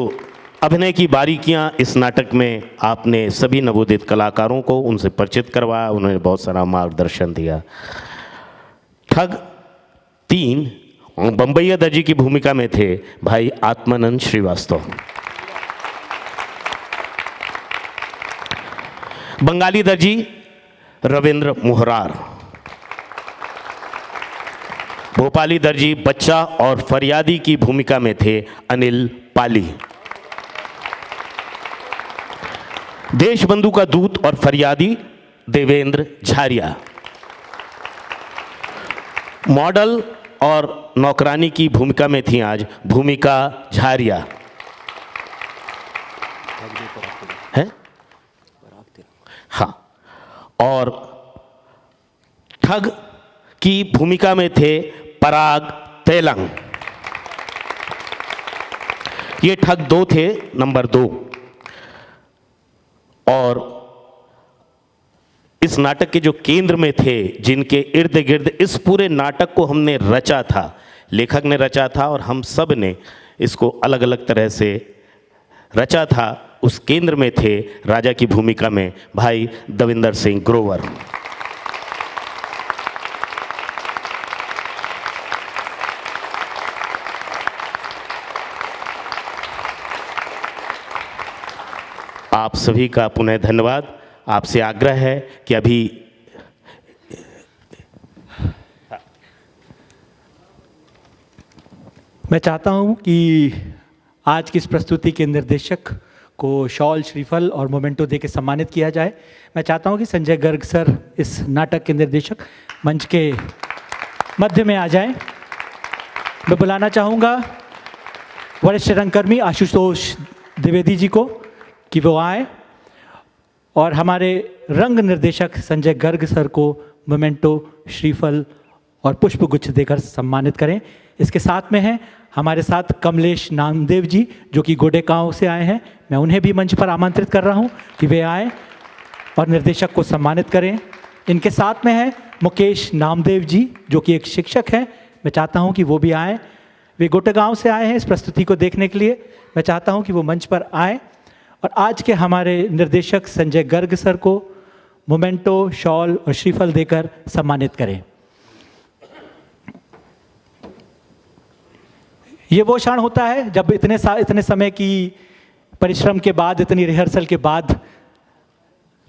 अभिनय की बारीकियां इस नाटक में आपने सभी नवोदित कलाकारों को उनसे परिचित करवाया, उन्होंने बहुत सारा मार्गदर्शन दिया। ठग तीन बम्बैया दर्जी की भूमिका में थे भाई आत्मानंद श्रीवास्तव। बंगाली दर्जी रविंद्र मुहरार। भोपाली दर्जी बच्चा और फरियादी की भूमिका में थे अनिल पाली। देशबंधु का दूत और फरियादी देवेंद्र झारिया। मॉडल और नौकरानी की भूमिका में थी आज भूमिका झारिया। है? हाँ, और ठग की भूमिका में थे पराग तेलंग। ये ठग 2 थे, नंबर 2। और इस नाटक के जो केंद्र में थे, जिनके इर्द गिर्द इस पूरे नाटक को हमने रचा था, लेखक ने रचा था और हम सब ने इसको अलग अलग तरह से रचा था, उस केंद्र में थे राजा की भूमिका में भाई दविंदर सिंह ग्रोवर। आप सभी का पुनः धन्यवाद। आपसे आग्रह है कि अभी मैं चाहता हूं कि आज की इस प्रस्तुति के निर्देशक को शॉल, श्रीफल और मोमेंटो दे के सम्मानित किया जाए। मैं चाहता हूं कि संजय गर्ग सर, इस नाटक के निर्देशक, मंच के मध्य में आ जाएं। मैं बुलाना चाहूँगा वरिष्ठ रंगकर्मी आशुतोष द्विवेदी जी को कि वो आए और हमारे रंग निर्देशक संजय गर्ग सर को मोमेंटो, श्रीफल और पुष्पगुच्छ देकर सम्मानित करें। इसके साथ में हैं हमारे साथ कमलेश नामदेव जी, जो कि गोडेगांव से आए हैं। मैं उन्हें भी मंच पर आमंत्रित कर रहा हूं कि वे आएँ और निर्देशक को सम्मानित करें। इनके साथ में हैं मुकेश नामदेव जी, जो कि एक शिक्षक हैं। मैं चाहता हूं कि वो भी आएँ। वे गोडेगांव से आए हैं इस प्रस्तुति को देखने के लिए। मैं चाहता हूं कि वो मंच पर आएँ और आज के हमारे निर्देशक संजय गर्ग सर को मोमेंटो, शॉल और श्रीफल देकर सम्मानित करें। ये वो क्षण होता है जब इतने समय की परिश्रम के बाद, इतनी रिहर्सल के बाद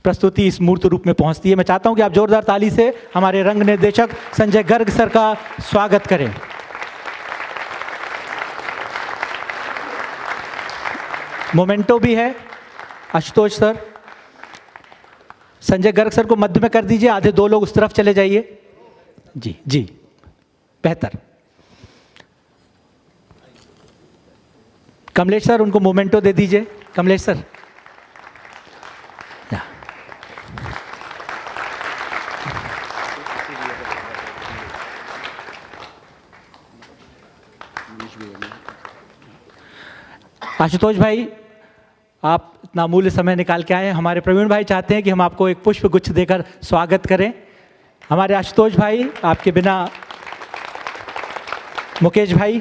प्रस्तुति इस मूर्त रूप में पहुंचती है। मैं चाहता हूं कि आप जोरदार ताली से हमारे रंग निर्देशक संजय गर्ग सर का स्वागत करें। मोमेंटो भी है आशुतोष सर। संजय गर्ग सर को मध्य में कर दीजिए, आधे 2 लोग उस तरफ चले जाइए। जी जी, बेहतर। कमलेश सर, उनको मोमेंटो दे दीजिए। कमलेश सर, आशुतोष भाई, आप इतना अमूल्य समय निकाल के आए हैं। हमारे प्रवीण भाई चाहते हैं कि हम आपको एक पुष्प गुच्छ देकर स्वागत करें। हमारे आशुतोष भाई, आपके बिना मुकेश भाई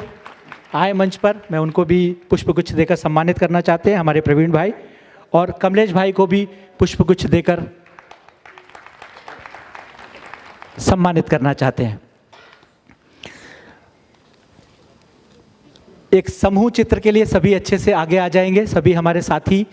आए मंच पर, मैं उनको भी पुष्पगुच्छ देकर सम्मानित करना चाहते हैं। हमारे प्रवीण भाई और कमलेश भाई को भी पुष्पगुच्छ देकर सम्मानित करना चाहते हैं। एक समूह चित्र के लिए सभी अच्छे से आगे आ जाएंगे। सभी हमारे साथी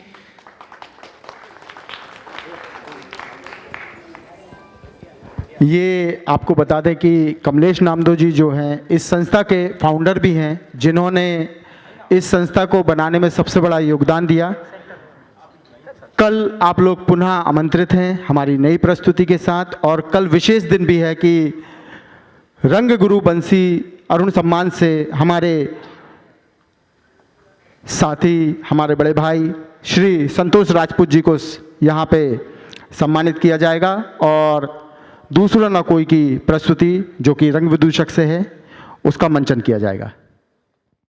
ये आपको बता दें कि कमलेश नामदो जी जो हैं इस संस्था के फाउंडर भी हैं, जिन्होंने इस संस्था को बनाने में सबसे बड़ा योगदान दिया। कल आप लोग पुनः आमंत्रित हैं हमारी नई प्रस्तुति के साथ, और कल विशेष दिन भी है कि रंग गुरु बंसी अरुण सम्मान से हमारे साथी, हमारे बड़े भाई श्री संतोष राजपूत जी को यहाँ पे सम्मानित किया जाएगा, और दूसरा न कोई की प्रस्तुति जो कि रंग विदूषक से है उसका मंचन किया जाएगा।